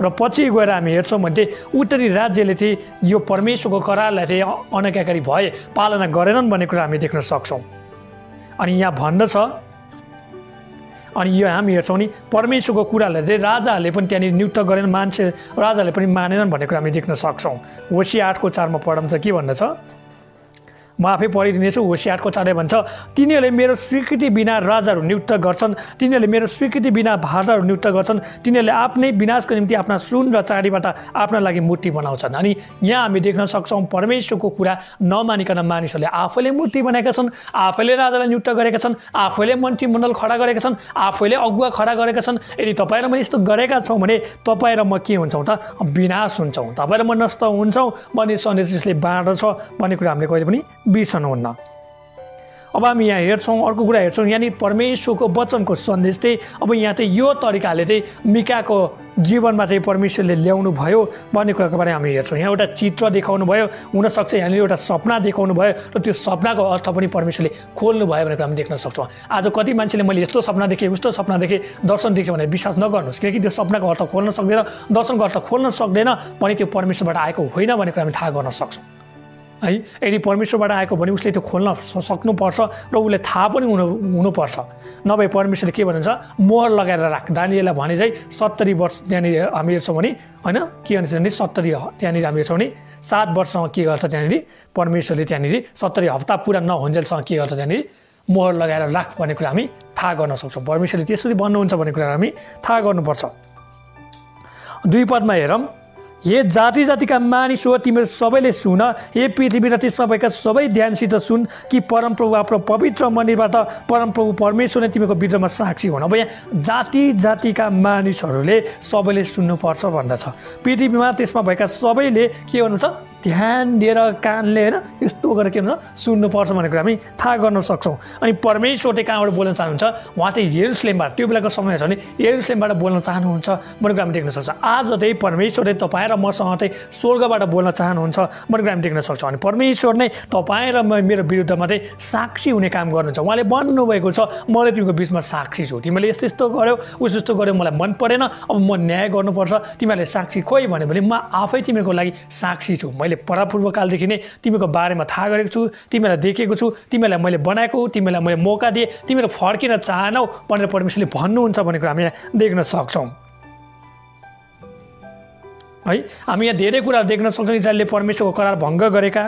र पछि गएर हामी हेर्छौँ भने उत्तरी राज्यले चाहिँ यो परमेश्वरको करारलाई चाहिँ अनाज्ञाकारी भए पालना गरेनन् भन्ने कुरा हामी देख्न सक्छौँ अनि यहाँ भन्दछ अनि यो हामी हेर्छौँ नि परमेश्वरको कुरालाई चाहिँ राजाहरूले पनि त्यहाँनिर नियुक्त गरेन, मान्छे राजाहरूले पनि मानेनन् भन्ने कुरा हामी देख्न सक्छौँ। होसिया 8:4 पढ्छ के भन्दछ, म आफै पढिदिनेछु। होसिया 8:4 भन्छ, तिनीहरूले मेरो स्वीकृति बिना राजाहरू नियुक्त गर्छन्, तिनीहरूले मेरो स्वीकृति बिना भारतहरू नियुक्त गर्छन्, तिनीहरूले आफ्नै विनाशको निम्ति आफ्ना सुन र चाँदीबाट आफ्ना लागि मूर्ति बनाउँछन्। अनि यहाँ हामी देख्न सक्छौँ परमेश्वरको कुरा नमानिकन मानिसहरूले आफैले मूर्ति बनाएका छन्, आफैले राजालाई नियुक्त गरेका छन्, आफैले मन्त्रीमण्डल खडा गरेका छन्, आफैले अगुवा खडा गरेका छन्। यदि तपाईँ र म यस्तो गरेका छौँ भने तपाईँ र म के हुन्छौँ त, विनाश हुन्छौँ। तपाईँ र म नष्ट हुन्छौँ भन्ने सन्देश यसले बाँड्छ भन्ने कुरा हामीले कहिले पनि बिर्सनुहुन्न। अब हामी यहाँ हेर्छौँ, अर्को कुरा हेर्छौँ, यहाँनिर परमेश्वरको वचनको सन्देश चाहिँ अब यहाँ चाहिँ यो तरिकाले चाहिँ मिकाको जीवनमा चाहिँ परमेश्वरले ल्याउनु भयो भन्ने कुराको बारेमा हामी हेर्छौँ। यहाँ एउटा चित्र देखाउनु भयो, हुनसक्छ यहाँनिर एउटा सपना देखाउनु भयो र त्यो सपनाको अर्थ पनि परमेश्वरले खोल्नु भयो भनेर हामी देख्न सक्छौँ। आज कति मान्छेले मैले यस्तो सपना देखेँ, उस्तो सपना देखेँ, दर्शन देखेँ भनेर विश्वास नगर्नुहोस्, किनकि त्यो सपनाको अर्थ खोल्न सक्दैन, दर्शनको अर्थ खोल्न सक्दैन भने त्यो परमेश्वरबाट आएको होइन भन्ने कुरा हामी थाहा गर्न सक्छौँ है। यदि परमेश्वरबाट आएको भने उसले त्यो खोल्न सक्नुपर्छ र उसले थाहा पनि हुनुपर्छ, नभए परमेश्वरले के भन्छ, मोहर लगाएर राख। दानिएललाई भने चाहिँ 70 वर्ष त्यहाँनिर हामी हेर्छौँ भने होइन, के भन्छ भने 70 त्यहाँनिर हामी हेर्छौँ भने 7 वर्षसँग के गर्छ त्यहाँनिर परमेश्वरले त्यहाँनिर 70 हप्ता पुरा नहुन्जेलसँग के गर्छ त्यहाँनिर मोहर लगाएर राख भन्ने कुरा हामी थाहा गर्न सक्छौँ। परमेश्वरले त्यसरी भन्नुहुन्छ भन्ने कुरा हामी थाहा गर्नुपर्छ। 2 पदमा हेरौँ, हे जाति जातिका मानिस हो तिमीहरू सबैले सुन, हे पृथ्वी र त्यसमा भएका सबै ध्यानसित सुन कि परमप्रभु आफ्नो पवित्र मन्दिरबाट परमप्रभु परमेश्वरले तिमीको विरुद्धमा साक्षी हुन। अब यहाँ जाति जातिका मानिसहरूले सबैले सुन्नुपर्छ भन्दछ। पृथ्वीमा त्यसमा भएका सबैले के भन्नुहुन्छ, ध्यान दिएर कानले होइन यस्तो गरेर के भन्छ सुन्नुपर्छ भन्ने कुरा हामी थाहा गर्न सक्छौँ। अनि परमेश्वरले कहाँबाट बोल्न चाहनुहुन्छ, उहाँ चाहिँ यरुसलेमबाट, त्यो बेलाको समय छ भने यरुसलेमबाट बोल्न चाहनुहुन्छ भन्ने कुरा हामी देख्न सक्छौँ। आज चाहिँ परमेश्वरले तपाईँ र मसँग चाहिँ स्वर्गबाट बोल्न चाहनुहुन्छ भन्ने कुरा हामी देख्न सक्छौँ। अनि परमेश्वर नै तपाईँ र मेरो विरुद्धमा चाहिँ साक्षी हुने काम गर्नुहुन्छ। उहाँले भन्नुभएको छ, मैले तिमीको बिचमा साक्षी छु, तिमीले यस्तो यस्तो गर्यौ, उस यस्तो गर्यौ, मलाई मन परेन, अब म न्याय गर्नुपर्छ, तिमीहरूले साक्षी खोइ भन्यो भने म आफै तिमीहरूको लागि साक्षी छु। मैले परापूर्वकालदेखि नै तिमीको बारेमा थाहा गरेको छु, तिमीलाई देखेको छु, तिमीलाई मैले बनाएको, तिमीलाई मैले मौका दिएँ, तिमीहरू फर्किन चाहनौ भनेर परमेश्वरले भन्नुहुन्छ भन्ने कुरा हामी यहाँ देख्न सक्छौँ है। हामी यहाँ धेरै कुराहरू देख्न सक्छौँ। इजरायलले परमेश्वरको करार भङ्ग गरेका,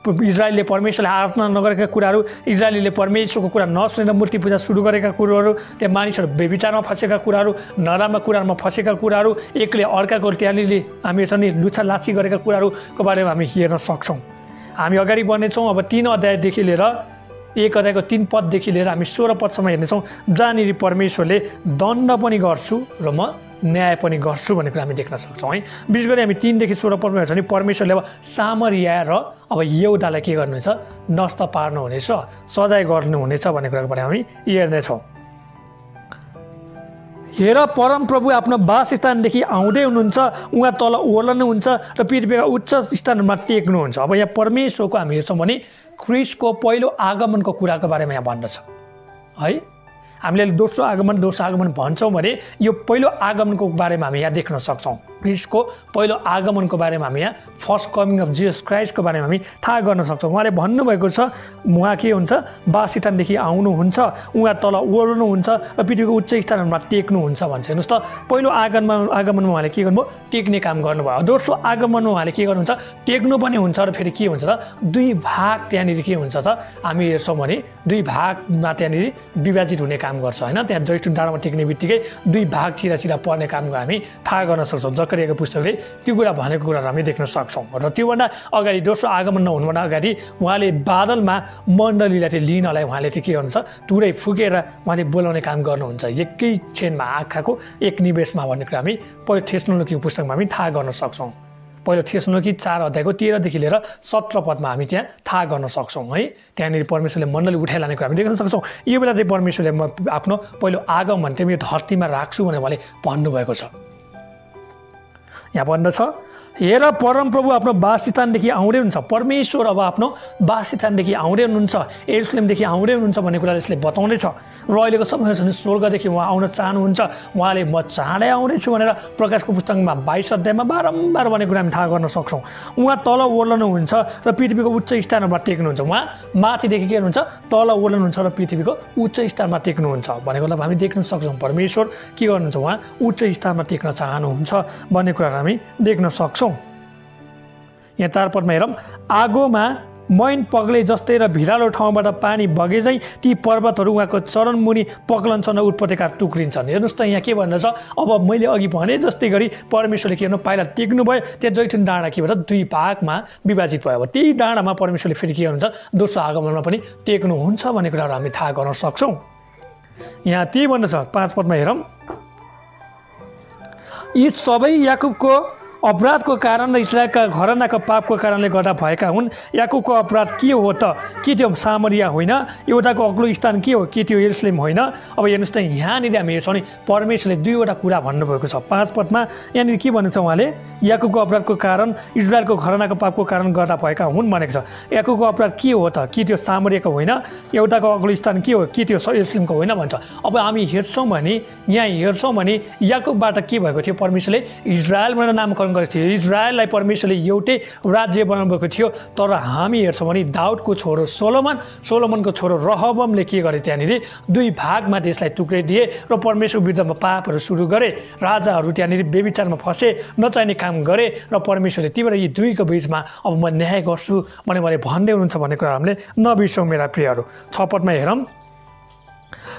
इजरायलले परमेश्वरलाई आराधना नगरेका कुराहरू, इजरायलीले परमेश्वरको कुरा नसुनेर मूर्ति पूजा सुरु गरेका कुराहरू, त्यहाँ मानिसहरू बेविचारमा फँसेका कुराहरू, नराम्रा कुराहरूमा फँसेका कुराहरू, एकले अर्काको त्यहाँनिर हामी यसरी लुछा लाची गरेका कुराहरूको बारेमा हामी हेर्न सक्छौँ। हामी अगाडि बढ्नेछौँ। अब 3 अध्यायदेखि लिएर 1 अध्यायको 3 पददेखि लिएर हामी 16 पदसम्म हेर्नेछौँ, जहाँनिर परमेश्वरले दण्ड पनि गर्छु र म न्याय पनि गर्छु भन्ने कुरा हामी देख्न सक्छौँ है। विशेष गरी हामी 3 देखि 16 पदमा हेर्छौँ भने परमेश्वरले अब सामरिया र अब यहुदालाई के गर्नुहुनेछ, नष्ट पार्नुहुनेछ, सजाय गर्नुहुनेछ भन्ने कुराको बारेमा हामी हेर्नेछौँ। हेर परमप्रभु आफ्नो वासस्थानदेखि आउँदै हुनुहुन्छ, उहाँ तल ओर्लनुहुन्छ र पृथ्वीका उच्च स्थानमा टेक्नुहुन्छ। अब यहाँ परमेश्वरको हामी हेर्छौँ भने ख्रिस्टको पहिलो आगमनको कुराको बारेमा यहाँ भन्दछ है। हामीले दोस्रो आगमन भन्छौँ भने यो पहिलो आगमनको बारेमा हामी यहाँ देख्न सक्छौँ। ख्रिस्टको पहिलो आगमनको बारेमा हामी यहाँ फर्स्ट कमिङ अफ जिसस क्राइस्टको बारेमा हामी थाहा गर्न सक्छौँ। उहाँले भन्नुभएको छ, उहाँ के हुन्छ, वासस्थानदेखि आउनुहुन्छ, उहाँ तल ओर्लनुहुन्छ र पृथ्वीको उच्च स्थानहरूमा टेक्नुहुन्छ भन्छ। हेर्नुहोस् त, पहिलो आगमनमा उहाँले के गर्नुभयो, टेक्ने काम गर्नुभयो। दोस्रो आगमनमा उहाँले के गर्नुहुन्छ, टेक्नु पनि हुन्छ र फेरि के हुन्छ त, 2 भाग त्यहाँनिर के हुन्छ त, हामी हेर्छौँ भने 2 भागमा त्यहाँनिर विभाजित हुने काम गर्छ होइन। त्यहाँ जैतुन डाँडामा टेक्ने बित्तिकै 2 भाग चिरा पर्ने काम हामी थाहा गर्न सक्छौँ। जकरियाको पुस्तकले त्यो कुरा भनेको कुराहरू हामी देख्न सक्छौँ। र त्योभन्दा अगाडि दोस्रो आगमन नहुनुभन्दा अगाडि उहाँले बादलमा मण्डलीलाई चाहिँ लिनलाई उहाँले चाहिँ के गर्नुहुन्छ, तुरै फुकेर उहाँले बोलाउने काम गर्नुहुन्छ, एकै क्षणमा आँखाको एक निवेशमा भन्ने कुरा हामी पहिलो थेसलोनिकेको पुस्तकमा हामी थाहा गर्न सक्छौँ। पहिलो थेसलोनिके 4 अध्यायको 13 देखि लिएर 17 पदमा हामी त्यहाँ थाहा गर्न सक्छौँ है। त्यहाँनिर परमेश्वरले मण्डली उठाइलाने कुरा हामी देख्न सक्छौँ। यो बेला चाहिँ परमेश्वरले म आफ्नो पहिलो आगमन चाहिँ मेरो धरतीमा राख्छु भनेर उहाँले भन्नुभएको छ। यहाँ भन्दछ, हेर परमप्रभु आफ्नो वासस्थानदेखि आउँदै हुनुहुन्छ, परमेश्वर अब आफ्नो वासस्थानदेखि आउँदै हुनुहुन्छ, यरुशलेमदेखि आउँदै हुनुहुन्छ भन्ने कुरा यसले बताउँदैछ। र अहिलेको समयमा चाहिँ स्वर्गदेखि उहाँ आउन चाहनुहुन्छ। उहाँले म चाँडै आउँदैछु भनेर प्रकाशको पुस्तकमा 22 अध्यायमा बारम्बार भन्ने कुरा हामी थाहा गर्न सक्छौँ। उहाँ तल ओर्लनुहुन्छ र पृथ्वीको उच्च स्थानमा टेक्नुहुन्छ। उहाँ माथिदेखि के हुनुहुन्छ, तल ओर्लनुहुन्छ र पृथ्वीको उच्च स्थानमा टेक्नुहुन्छ भनेकोलाई हामी देख्न सक्छौँ। परमेश्वर के गर्नुहुन्छ, उहाँ उच्च स्थानमा टेक्न चाहनुहुन्छ भन्ने कुरा हामी देख्न सक्छौँ। यहाँ 4 पदमा हेरौँ, आगोमा मैन पग्ले जस्तै र भिरालो ठाउँबाट पानी बगे चाहिँ ती पर्वतहरू उहाँको चरणमुनि पग्लन्छन् र उत्पत्तिका टुक्रिन्छन्। हेर्नुहोस् त यहाँ के भन्दछ, अब मैले अघि भने जस्तै गरी परमेश्वरले के गर्नु, पहिला टेक्नु भयो, त्यहाँ जैतुन डाँडा के भन्छ 2 भागमा विभाजित भयो। अब त्यही डाँडामा परमेश्वरले फेरि के गर्नुहुन्छ, दोस्रो आगमनमा पनि टेक्नुहुन्छ भन्ने कुराहरू हामी थाहा गर्न सक्छौँ। यहाँ त्यही भन्दछ 5 पदमा हेरौँ, यी सबै याकुबको अपराधको कारण र इस्राएलका घरानाको पापको कारणले गर्दा भएका हुन्। याकुबको अपराध के हो त? के त्यो सामरिया होइन? यहुदाको अग्लो स्थान के हो? के त्यो यरुशलेम होइन? अब हेर्नुहोस् त यहाँनिर हामी हेर्छौँ नि परमेश्वरले 2वटा कुरा भन्नुभएको छ। 5 पदमा यहाँनिर के भनेको छ उहाँले, याकुबको अपराधको कारण इस्राएलको घरानाको पापको कारण गर्दा भएका हुन् भनेको छ। याकुबको अपराध के हो त? के त्यो सामरियाको होइन? यहुदाको अग्लो स्थान के हो? के त्यो यरुशलेमको होइन भन्छ। अब हामी हेर्छौँ भने यहाँ हेर्छौँ भने याकुबबाट के भएको थियो, परमेश्वरले इजरायल भनेर नामकरण गरेको थियो। इजरायललाई परमेश्वरले एउटै राज्य बनाउनु भएको थियो। तर हामी हेर्छौँ भने दाउदको छोरो सोलोमनको छोरो रहबमले के गरे, त्यहाँनिर 2 भागमा देशलाई टुक्राइदिए र परमेश्वर विरुद्धमा पापहरू सुरु गरे। राजाहरू त्यहाँनिर बेविचारमा फसे, नचाहिने काम गरे र परमेश्वरले तीबाट यी 2को बिचमा अब म न्याय गर्छु भन्ने भन्दै हुनुहुन्छ भन्ने कुरा हामीले नबिर्सौँ मेरा प्रियहरू। 6 पदमा हेरौँ,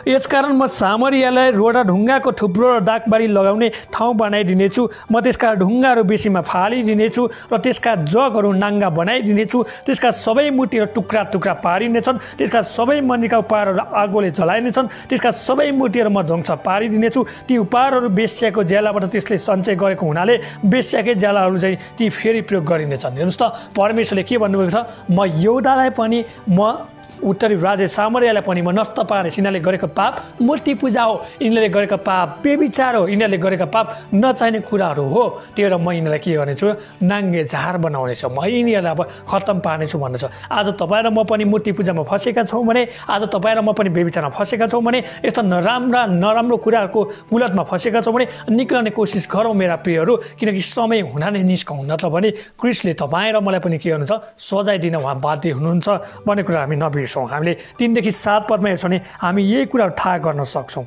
यसकारण म सामरियालाई रोडा ढुङ्गाको थुप्रो र दागबारी लगाउने ठाउँ बनाइदिनेछु। म त्यसका ढुङ्गाहरू बेसीमा फालिदिनेछु र त्यसका जगहरू नाङ्गा बनाइदिनेछु। त्यसका सबै मूर्तिहरू टुक्रा टुक्रा पारिनेछन्। त्यसका सबै मन्दिरका उपहारहरू आगोले जलाइनेछन्। त्यसका सबै मूर्तिहरू म ध्वंस पारिदिनेछु। ती उपहारहरू बेस्याको ज्यालाबाट त्यसले सञ्चय गरेको हुनाले बेस्याकै ज्यालाहरू चाहिँ ती फेरि प्रयोग गरिनेछन्। हेर्नुहोस् त परमेश्वरले के भन्नुभएको छ, म यहुदालाई पनि म उत्तरी राज्य सामरियालाई पनि म नष्ट पार्नेछु। यिनीहरूले गरेको पाप मूर्ति पूजा हो, यिनीहरूले गरेको पाप व्यभिचार हो, यिनीहरूले गरेका पाप नचाहिने कुराहरू हो। त्यो र म यिनीहरूलाई के गर्नेछु, नाङ्गे झार बनाउनेछु, म यिनीहरूलाई अब खत्तम पार्नेछु भन्नेछ। आज तपाईँ र म पनि मूर्ति पूजामा फसेका छौँ भने, आज तपाईँ र म पनि व्यभिचारमा फसेका छौँ भने, यस्ता नराम्रो कुराहरूको कुलतमा फसेका छौँ भने निक्लने कोसिस गरौँ मेरा प्रियहरू, किनकि समय हुन नै निस्कौँ, नत्र भने क्रिस्टले तपाईँ र मलाई पनि के गर्नुहुन्छ, सजाय दिन उहाँ बाध्य हुनुहुन्छ भन्ने कुरा हामी नबिर्सौँ। हामीले 3 देखि 7 पदमा हेर्छौँ भने हामी यही कुरा थाहा गर्न सक्छौँ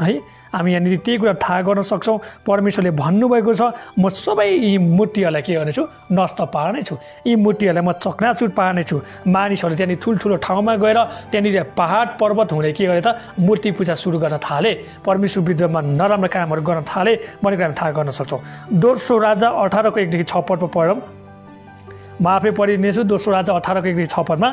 है। हामी यहाँनिर त्यही कुरा थाहा गर्न सक्छौँ। परमेश्वरले भन्नुभएको छ, म सबै यी मूर्तिहरूलाई के गर्नेछु, नष्ट पार्नेछु। यी मूर्तिहरूलाई म चकनाचुर पार्नेछु। मानिसहरूले त्यहाँनिर ठुल्ठुलो ठाउँमा गएर त्यहाँनिर पहाड पर्वत हुँदै के गरे त, मूर्ति पूजा सुरु गर्न थाले, परमेश्वर विरुद्धमा नराम्रो कामहरू गर्न थाले भन्ने कुरा हामी थाहा गर्न सक्छौँ। दोस्रो राजा 18को 1 देखि 6 पदमा पढौँ, म आफै पढिदिनेछु। दोस्रो राजा 18को 1 देखि 6 पदमा,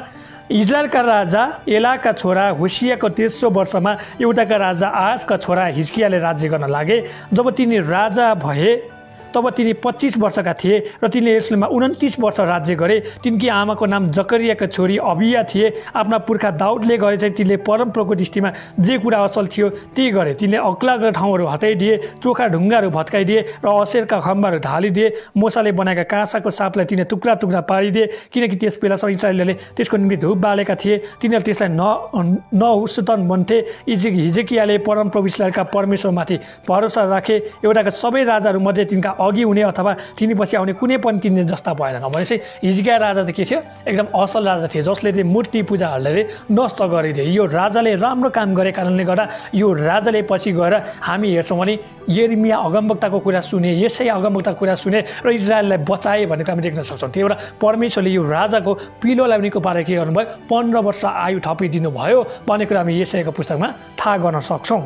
इजरायलका राजा एलाका छोरा होसियाको 300 वर्षमा एउटाका राजा आहाजका छोरा हिजकियाले राज्य गर्न लागे। जब तिनी राजा भए तब तिनी 25 वर्षका थिए र तिनले यरुशलेममा 29 वर्ष राज्य गरे। तिनकी आमाको नाम जकरियाका छोरी अबिया थिए। आफ्ना पुर्खा दाउदले गरे चाहिँ तिनले परमप्रभुको दृष्टिमा जे कुरा असल थियो त्यही गरे। तिनले अग्ला ठाउँहरू हटाइदिए, चोखा ढुङ्गाहरू भत्काइदिए र असेरका खम्बाहरू ढालिदिए। मोसाले बनाएका काँसाको सापलाई तिनले टुक्रा टुक्रा पारिदिए, किनकि त्यस बेलासम्म इस्राएलीले त्यसको निम्ति धूप बालेका थिए। तिनीहरू त्यसलाई नहुसुतन भन्थे। हिजकियाले परमप्रभु इस्राएलका परमेश्वरमाथि भरोसा राखे। एउटाका सबै राजाहरू मध्ये तिनका अघि हुने अथवा तिनीपछि आउने कुनै पनि तिनी जस्ता भएन। भनेपछि हिजकिया राजा त के थियो, एकदम असल राजा थिए, जसले चाहिँ मूर्ति पूजाहरूलाई नष्ट गरिदिए। यो राजाले राम्रो काम गरे कारणले गर्दा यो राजाले पछि गएर हामी हेर्छौँ भने यिर्मिया अगमवक्ताको कुरा सुने, यशाया अगमवक्ताको कुरा सुने र इजरायललाई बचाए भन्ने कुरा हामी देख्न सक्छौँ। त्यही भएर परमेश्वरले यो राजाको पिलोलाई उनीको पारेर के गर्नुभयो, 15 वर्ष आयु थपिदिनु भयो भन्ने कुरा हामी यशायाको पुस्तकमा थाहा गर्न सक्छौँ।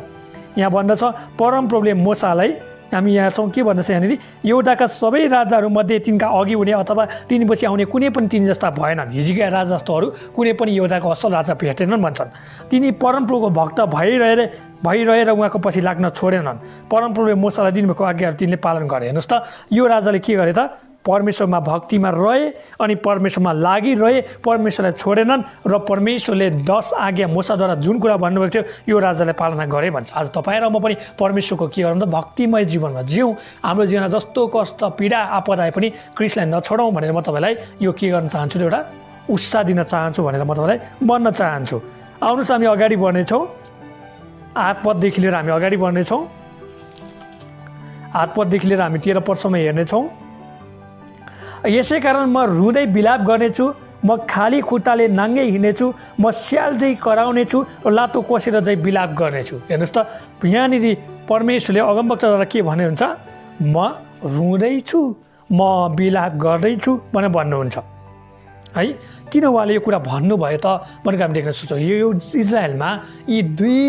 यहाँ भन्दछ परमप्रभुले मोसालाई, हामी यहाँ छौँ के भन्दछ यहाँनिर, एउटाका सबै राजाहरूमध्ये तिनका अघि हुने अथवा तिनीपछि आउने कुनै पनि तिनी जस्ता भएनन्। हिजकिया राजा जस्तोहरू कुनै पनि एउटाको असल राजा भेटेनन् भन्छन्। तिनी परमप्रभुको भक्त भइरहेर उहाँको पछि लाग्न छोडेनन्। परमप्रभुले मोसालाई दिनुभएको आज्ञाहरू तिनले पालन गरे। हेर्नुहोस् त, यो राजाले के गरे त, परमेश्वरमा भक्तिमा रहे अनि परमेश्वरमा लागिरहे, परमेश्वरलाई छोडेनन् र परमेश्वरले 10 आज्ञा मूसाद्वारा जुन कुरा भन्नुभएको थियो यो राजालाई पालना गरे भन्छ। आज तपाईँ र म पनि परमेश्वरको के गरौँ त भक्तिमय जीवनमा जिउँ। हाम्रो जीवनमा जस्तो कष्ट पीडा आपद आए पनि क्रिस्टलाई नछोडौँ भनेर म तपाईँलाई यो के गर्न चाहन्छु, एउटा उत्साह दिन चाहन्छु भनेर म तपाईँलाई भन्न चाहन्छु। आउनुहोस् हामी अगाडि बढ्नेछौँ। आत्मपददेखि लिएर हामी अगाडि बढ्नेछौँ। आत्मपददेखि लिएर हामी 13 पदसम्म हेर्नेछौँ। यसै कारण म रुँदै बिलाप गर्नेछु, म खाली खुट्टाले नाङ्गै हिँड्नेछु, म स्याल चाहिँ कराउनेछु र लातो कोसेर चाहिँ बिलाप गर्नेछु। हेर्नुहोस् त यहाँनिर परमेश्वरले अगमवक्ताद्वारा के भने हुन्छ, म रुँदैछु, म बिलाप गर्दैछु भनेर भन्नुहुन्छ है। किन उहाँले यो कुरा भन्नुभयो त भनेर हामी देख्न सक्छौँ। यो इजरायलमा यी दुई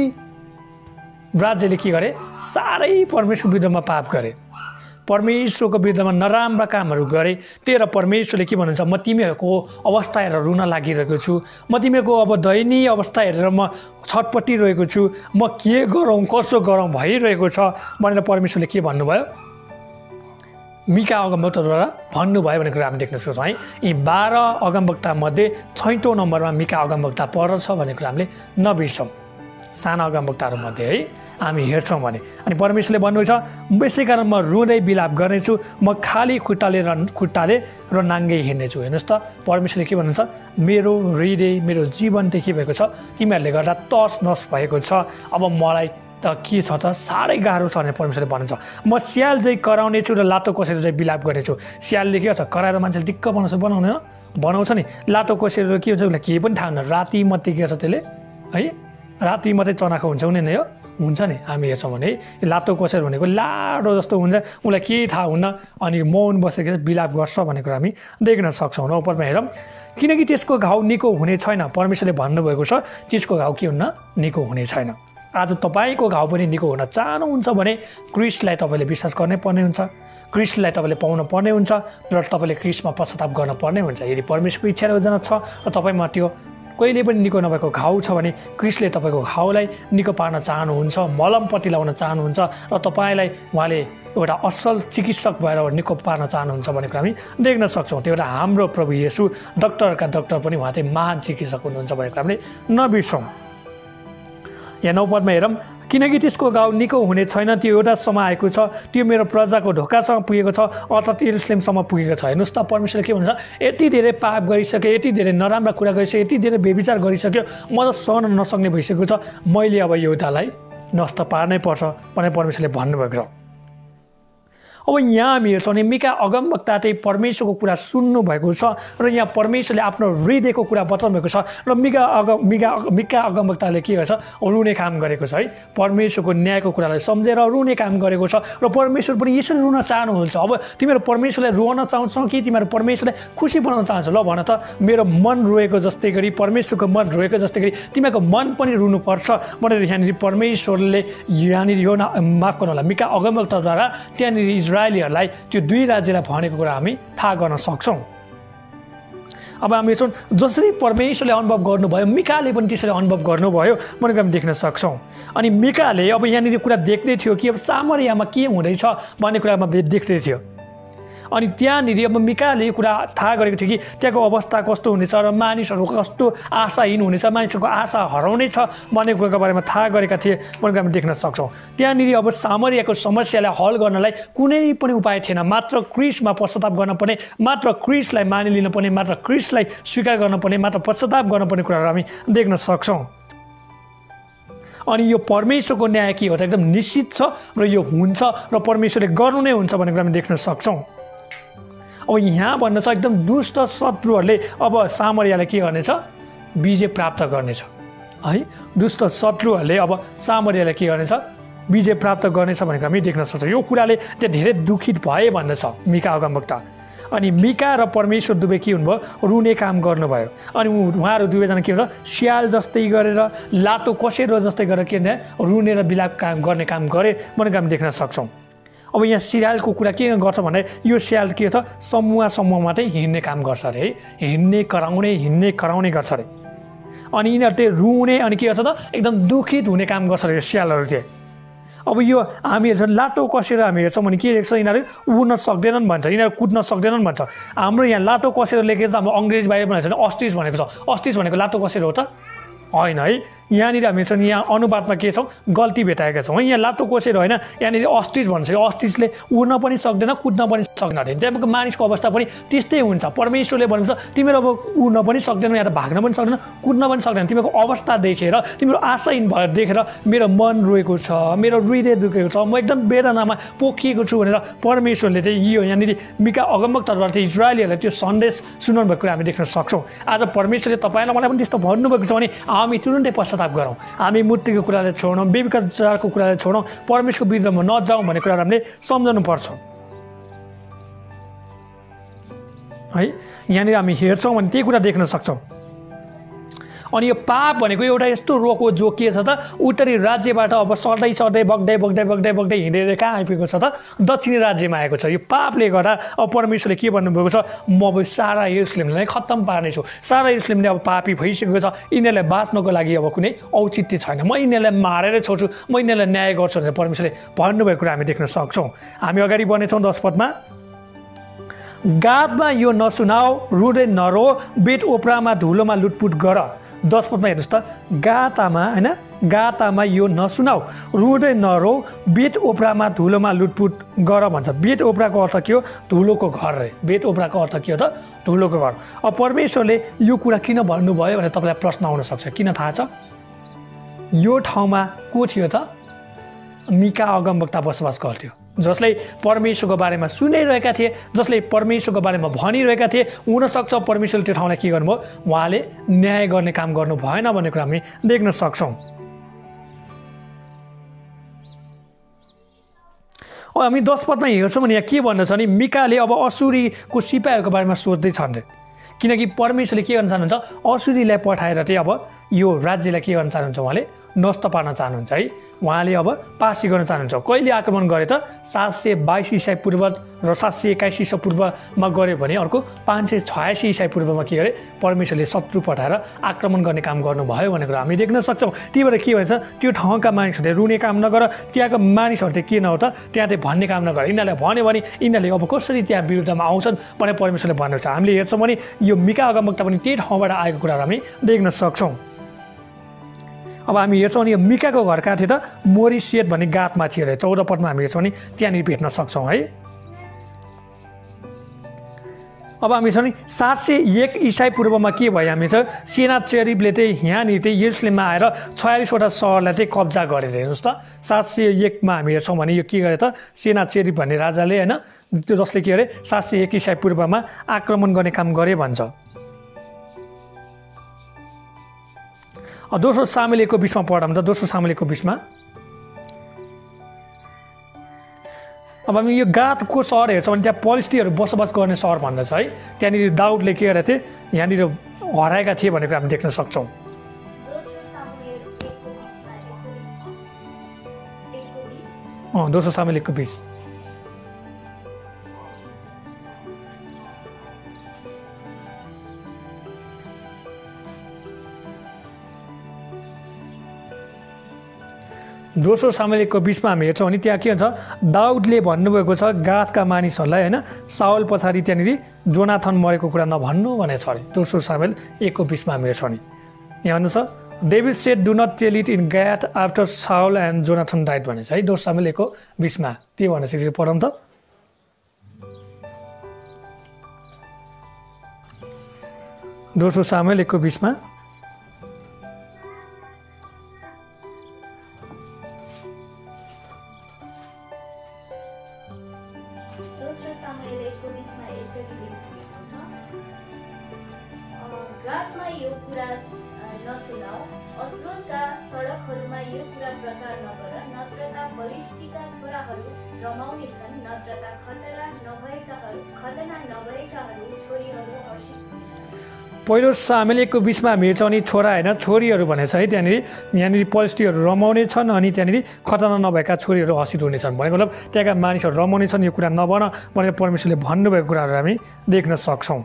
राज्यले के गरे, साह्रै परमेश्वरको विरुद्धमा पाप गरे, परमेश्वरको विरुद्धमा नराम्रा कामहरू गरे। त्यही र परमेश्वरले के भन्नुहुन्छ, म तिमीहरूको अवस्था हेरेर रुन लागिरहेको छु, म तिमीहरूको अब दयनीय अवस्था हेरेर म छटपटिरहेको छु, म के गरौँ कसो गरौँ भइरहेको छ भनेर परमेश्वरले के भन्नुभयो, मिका अगमवक्ताद्वारा भन्नुभयो भन्ने कुरा हामी देख्न सक्छौँ है। यी 12 अगमवक्ता मध्ये 6औं नम्बरमा मिका अगमवक्ता पर्छ भन्ने कुरा हामीले नबिर्सौँ। साना अगमवक्ताहरू मध्ये है हामी हेर्छौँ भने। अनि परमेश्वरले भन्नुहुन्छ, यसै कारण म रुँदै बिलाप गर्नेछु, म खाली खुट्टाले र नाङ्गै हिँड्नेछु। हेर्नुहोस् त परमेश्वरले के भन्नुहुन्छ, मेरो हृदय मेरो जीवन चाहिँ के भएको छ, तिमीहरूले गर्दा तस नस भएको छ, अब मलाई त के छ त साह्रै गाह्रो छ भनेर परमेश्वरले भन्नुहुन्छ। म स्याल चाहिँ कराउने छु र लातो कोसेर चाहिँ बिलाप गर्नेछु। स्यालले के छ, कराएर मान्छेले दिक्क बनाउँछ नि, लातो कोसेर के हुन्छ उसलाई केही पनि थाहा हुन्न, राति मात्रै के छ त्यसले है, राति मात्रै चनाखो हुन्छ उनी नै हो हुन्छ नि। हामी हेर्छौँ भने लातो कोसेर भनेको लाडो जस्तो हुन्छ, उसलाई केही थाहा हुन्न अनि मौन बसेर बिलाप गर्छ भन्ने कुरा हामी देख्न सक्छौँ। 9 पदमा हेरौँ, किनकि त्यसको घाउ निको हुने छैन। परमेश्वरले भन्नुभएको छ त्यसको घाउ के हुन्न, निको हुने छैन। आज तपाईँको घाउ पनि निको हुन चाहनुहुन्छ भने क्रिस्टलाई तपाईँले विश्वास गर्नै पर्ने हुन्छ, क्रिस्टलाई तपाईँले पाउन पर्ने हुन्छ र तपाईँले क्रिस्टमा पश्चाताप गर्न पर्ने हुन्छ। यदि परमेश्वरको इच्छा योजना छ र तपाईँमा त्यो कहिले पनि निको नभएको घाउ छ भने क्रिस्टले तपाईँको घाउलाई निको पार्न चाहनुहुन्छ, मलमपट्टि लाउन चाहनुहुन्छ र तपाईँलाई उहाँले एउटा असल चिकित्सक भएर निको पार्न चाहनुहुन्छ भन्ने कुरा हामी देख्न सक्छौँ। त्यो एउटा हाम्रो प्रभु येशू डाक्टरका डाक्टर पनि उहाँ चाहिँ महान चिकित्सक हुनुहुन्छ भन्ने कुरा हामीले नबिर्सौँ। यहाँ 9 पदमा हेरौँ, किनकि त्यसको घाउ निको हुने छैन, त्यो एउटा समय आएको छ, त्यो मेरो प्रजाको ढोकासँग पुगेको छ, अर्थात् यरुशलेमसम्म पुगेको छ। हेर्नुहोस् त परमेश्वरले के भन्छ, यति धेरै पाप गरिसक्यो, यति धेरै नराम्रा कुरा गरिसक्यो, यति धेरै बेविचार गरिसक्यो, म त सहन नसक्ने भइसकेको छ, मैले अब यहुदालाई नष्ट पार्नै पर्छ भनेर परमेश्वरले भन्नुभएको छ। अब यहाँ हामी हेर्छौँ भने मिका अगमवक्ता चाहिँ परमेश्वरको कुरा सुन्नु भएको छ र यहाँ परमेश्वरले आफ्नो हृदयको कुरा बताउनु भएको छ र मिका अगमवक्ताले के गर्छ, रुने काम गरेको छ है, परमेश्वरको न्यायको कुरालाई सम्झेर रुने काम गरेको छ र परमेश्वर पनि यसरी रुन चाहनुहुन्छ। अब तिमीहरू परमेश्वरलाई रुवाउन चाहन्छौ कि तिमीहरू परमेश्वरलाई खुसी बनाउन चाहन्छौ, ल भन त, मेरो मन रोएको जस्तै गरी परमेश्वरको मन रोएको जस्तै गरी तिमीहरूको मन पनि रुनुपर्छ भनेर यहाँनिर परमेश्वरले यहाँनिर यो माफ गर्नु होला मिका अगमवक्ताद्वारा त्यहाँनिर इजरायलीहरूलाई त्यो दुई राज्यलाई भनेको कुरा हामी थाहा गर्न सक्छौँ। अब हामी हेर्छौँ जसरी परमेश्वरले अनुभव गर्नुभयो मिकाले पनि त्यसरी अनुभव गर्नुभयो भनेको हामी देख्न सक्छौँ। अनि मिकाले अब यहाँनिर कुरा देख्दै थियो कि अब सामरियामा के हुँदैछ भन्ने कुरामा देख्दै थियो। अनि त्यहाँनिर अब मिकाले कुरा थाहा गरेको थियो कि त्यहाँको अवस्था कस्तो हुनेछ र मानिसहरू कस्तो आशाहीन हुनेछ, मानिसहरूको आशा हराउनेछ भन्ने कुराको बारेमा थाहा गरेका थिए भनेको हामी देख्न सक्छौँ। त्यहाँनिर अब सामरियाको समस्यालाई हल गर्नलाई कुनै पनि उपाय थिएन, मात्र क्रिस्टमा पश्चाताप गर्नुपर्ने, मात्र क्रिस्टलाई मानिलिनुपर्ने, मात्र क्रिस्टलाई स्वीकार गर्नुपर्ने, मात्र पश्चाताप गर्नुपर्ने कुराहरू हामी देख्न सक्छौँ। अनि यो परमेश्वरको न्याय के हो त एकदम निश्चित छ र यो हुन्छ र परमेश्वरले गर्नु नै हुन्छ भन्ने कुरा हामी देख्न सक्छौँ। अब यहाँ भन्न छ एकदम दुष्ट शत्रुहरूले अब सामरियालाई के गर्नेछ, विजय प्राप्त गर्नेछ है। दुष्ट शत्रुहरूले अब सामरियालाई के गर्नेछ, विजय प्राप्त गर्नेछ भनेको हामी देख्न सक्छौँ। यो कुराले त्यहाँ धेरै दुखित भए भन्दछ मिका अगमवक्ता। अनि मिका र परमेश्वर दुवै के हुनुभयो, रुने काम गर्नुभयो। अनि उहाँहरू दुवैजना के हुन्छ, स्याल जस्तै गरेर लातो कोसेरो जस्तै गरेर के रुने र बिलाप गर्ने काम गरे भनेको हामी देख्न सक्छौँ। अब यहाँ स्यालको कुरा के गर्छ भने यो स्याल के छ, समूह समूहमा चाहिँ हिँड्ने काम गर्छ अरे है, हिँड्ने कराउने गर्छ अरे। अनि यिनीहरू चाहिँ रुने अनि के गर्छ त एकदम दुखित हुने काम गर्छ अरे स्यालहरू चाहिँ। अब यो हामी हेर्छौँ लाटो कसेर हामी हेर्छौँ भने के लेख्छ यिनीहरू उड्न सक्दैनन् भन्छ, यिनीहरू कुद्न सक्दैनन् भन्छ। हाम्रो यहाँ लाटो कसेर लेखेको छ, हाम्रो अङ्ग्रेजी बाहिर भनेको छ अस्टिच भनेको छ। अस्टिच भनेको लाटो कसेर हो त होइन है। यहाँनिर हामी छौँ यहाँ अनुपातमा के छौँ गल्ती भेटाएका छौँ है। यहाँ लाटो कोसेर होइन, यहाँनिर अस्टिच भन्छ। यो अस्टिचले उड्न पनि सक्दैन कुद्न पनि सक्दैन अरे। त्यहाँको मानिसको अवस्था पनि त्यस्तै हुन्छ। परमेश्वरले भनेको छ तिमीहरू अब उड्न पनि सक्दैनौ, या त भाग्न पनि सक्दैन, कुद्न पनि सक्दैन। तिमीहरूको अवस्था देखेर, तिम्रो आशाहीन भएर देखेर मेरो मन रोएको छ, मेरो हृदय दुखेको छ, म एकदम वेदनामा पोखिएको छु भनेर परमेश्वरले चाहिँ यो यहाँनिर मिका अगमवक्ताद्वारा चाहिँ इजरायलीहरूलाई त्यो सन्देश सुनाउनु भएको कुरा हामी देख्न सक्छौँ। आज परमेश्वरले तपाईँलाई मलाई पनि त्यस्तो भन्नुभएको छ भने हामी तुरुन्तै पश्चाताप गरौँ। हामी मूर्तिको कुरालाई छोडौँ, बेविचारको कुरालाई छोडौँ, परमेश्वरको विरुद्धमा नजाउँ भन्ने कुराहरू हामीले सम्झाउनु पर्छ है। यहाँनिर हामी हेर्छौँ भने त्यही कुरा देख्न सक्छौँ। अनि यो पाप भनेको एउटा यस्तो रोग हो जो के छ त उत्तरी राज्यबाट अब सर्दै सर्दै बग्दै बग्दै बग्दै बग्दै हिँडेर कहाँ आइपुगेको छ त दक्षिणी राज्यमा आएको छ। यो पापले गर्दा अब परमेश्वरले के भन्नुभएको छ, म अब सारा यरुशलेमलाई खत्तम पार्नेछु। सारा यरुशलेमले अब पापी भइसकेको छ, यिनीहरूलाई बाँच्नको लागि अब कुनै औचित्य छैन, म यिनीहरूलाई मारेर छोड्छु, म यिनीहरूलाई न्याय गर्छु भनेर परमेश्वरले भन्नुभएको कुरा हामी देख्न सक्छौँ। हामी अगाडि बढ्नेछौँ 10 पदमा। गादमा यो नसुनाऊ, रुँदै नरो, बेट ओप्रामा धुलोमा लुटपुट गर। 10 पदमा हेर्नुहोस् त, गातामा होइन, गातामा यो नसुनाऊ, रुँदै नरो, बेट ओप्रामा धुलोमा लुटपुट गर भन्छ। बेट ओप्राको अर्थ के हो, धुलोको घर रे। बेट ओप्राको अर्थ के हो त, धुलोको घर। अब परमेश्वरले यो कुरा किन भन्नुभयो भने तपाईँलाई प्रश्न आउन सक्छ, किन थाहा छ? यो ठाउँमा को थियो त? मिका अगमवक्ता बसोबास गर्थ्यो, जसले परमेश्वरको बारेमा सुनाइरहेका थिए, जसले परमेश्वरको बारेमा भनिरहेका थिए। हुनसक्छ परमेश्वरले त्यो ठाउँलाई के गर्नुभयो, उहाँले न्याय गर्ने काम गर्नु भएन भन्ने कुरा हामी देख्न सक्छौँ। हामी 10 पदमा हेर्छौँ भने यहाँ के भन्दछ भने मिकाले अब असुरीको सिपाहीहरूको बारेमा सोच्दैछन् रे, किनकि परमेश्वरले के गर्न चाहनुहुन्छ, असुरीलाई पठाएर चाहिँ अब यो राज्यलाई के गर्न चाहनुहुन्छ, उहाँले नष्ट पार्न चाहनुहुन्छ है। उहाँले अब पासी गर्न चाहनुहुन्छ। कहिले आक्रमण गरे त 722 ईसा पूर्व र 721 ईसा पूर्वमा गऱ्यो भने अर्को 586 ईसा पूर्वमा के गरे, परमेश्वरले शत्रु पठाएर आक्रमण गर्ने काम गर्नुभयो भनेर हामी देख्न सक्छौँ। त्यही भएर के भन्छ, त्यो ठाउँका मानिसहरूले रुने काम नगर, त्यहाँका मानिसहरूले के नहो त त्यहाँ चाहिँ भन्ने काम नगर। यिनीहरूलाई भन्यो भने यिनीहरूले अब कसरी त्यहाँ विरुद्धमा आउँछन् भनेर परमेश्वरले भन्नुहुन्छ। हामीले हेर्छौँ भने यो मिका अगमवक्ता पनि त्यही ठाउँबाट आएको कुराहरू हामी देख्न सक्छौँ। अब हामी हेर्छौँ भने यो मिकाको घर कहाँ थियो त, मोरिसेत भन्ने गातमा थियो अरे। 14 पदमा हामी हेर्छौँ भने त्यहाँनिर भेट्न सक्छौँ है। अब हामी हेर्छौँ नि 701 ईसा पूर्वमा के भयो, हामी छ सेनाचेरिबले चाहिँ यहाँनिर चाहिँ यरुशलेममा आएर 46वटा सहरलाई चाहिँ कब्जा गरेर। हेर्नुहोस् त 701 मा हामी हेर्छौँ भने यो के गरे त, सेनाचेरिब भन्ने राजाले होइन, त्यो जसले के गरे 701 ईसा पूर्वमा आक्रमण गर्ने काम गरे भन्छ। दोस्रो सामुएल 1:20 पढौँ त। दोस्रो सामुएल 1:20 अब हामी यो गातको सहर हेर्छौँ भने त्यहाँ पलिस्टीहरू बसोबास गर्ने सहर भन्दछ है। त्यहाँनिर दाउदले के गरेका थिए, यहाँनिर हराएका थिए भनेको हामी देख्न सक्छौँ। दोस्रो सामुएल 1:20। दोस्रो सामुएल 1:20 हामी हेर्छौँ भने त्यहाँ के हुन्छ, दाउदले भन्नुभएको छ गातका मानिसहरूलाई होइन, साउल पछाडि त्यहाँनिर जोनाथन मरेको कुरा नभन्नु भनेको छ अरे। दोस्रो सामुएल 1:20 हामी हेर्छौँ नि यहाँ भन्छ, David said do not tell it in Gath after Saul and Jonathan died भनेको छ है। दोस्रो सामुएल 1:20 के भनेको छ पढौँ त। दोस्रो सामुएल 1:20 पहिलो सामुएल 1:20 हामी हेर्छौँ भने छोरा होइन छोरीहरू भनेको छ है। त्यहाँनिर यहाँनिर पलिस्टीहरू रमाउने छन् अनि त्यहाँनिर खतना नभएका छोरीहरू हँसिरहने छन् भनेको मतलब त्यहाँका मानिसहरू रमाउने छन्, यो कुरा नभन भनेर परमेश्वरले भन्नुभएको कुराहरू हामी देख्न सक्छौँ।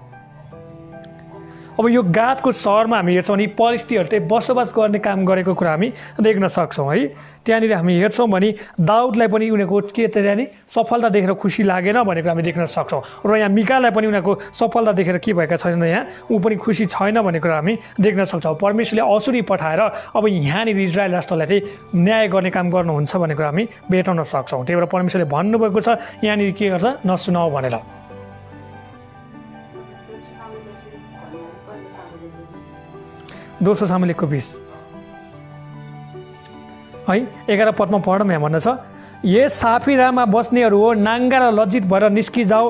अब यो गादको सहरमा हामी हेर्छौँ भने पलिस्टीहरूले बसोबास गर्ने काम गरेको कुरा हामी देख्न सक्छौँ है। त्यहाँनिर हामी हेर्छौँ भने दाउदलाई पनि उनीहरूको के त्यहाँनिर सफलता देखेर खुसी लागेन भनेको हामी देख्न सक्छौँ र यहाँ मिकालाई पनि उनीहरूको सफलता देखेर के भएका छैन, यहाँ ऊ पनि खुसी छैन भनेको हामी देख्न सक्छौँ। परमेश्वरले असुरी पठाएर अब यहाँनिर इजरायल राष्ट्रलाई चाहिँ न्याय गर्ने काम गर्नुहुन्छ भनेको हामी भेटाउन सक्छौँ। त्यही भएर परमेश्वरले भन्नुभएको छ यहाँनिर के गर्छ, नसुनाऊ भनेर। दोस्रो सामुएलको 20 है 11 पदमा पढौँ। यहाँ भन्दछ, यस साफिरामा बस्नेहरू हो, नाङ्गा र लज्जित भएर निस्किजाऊ,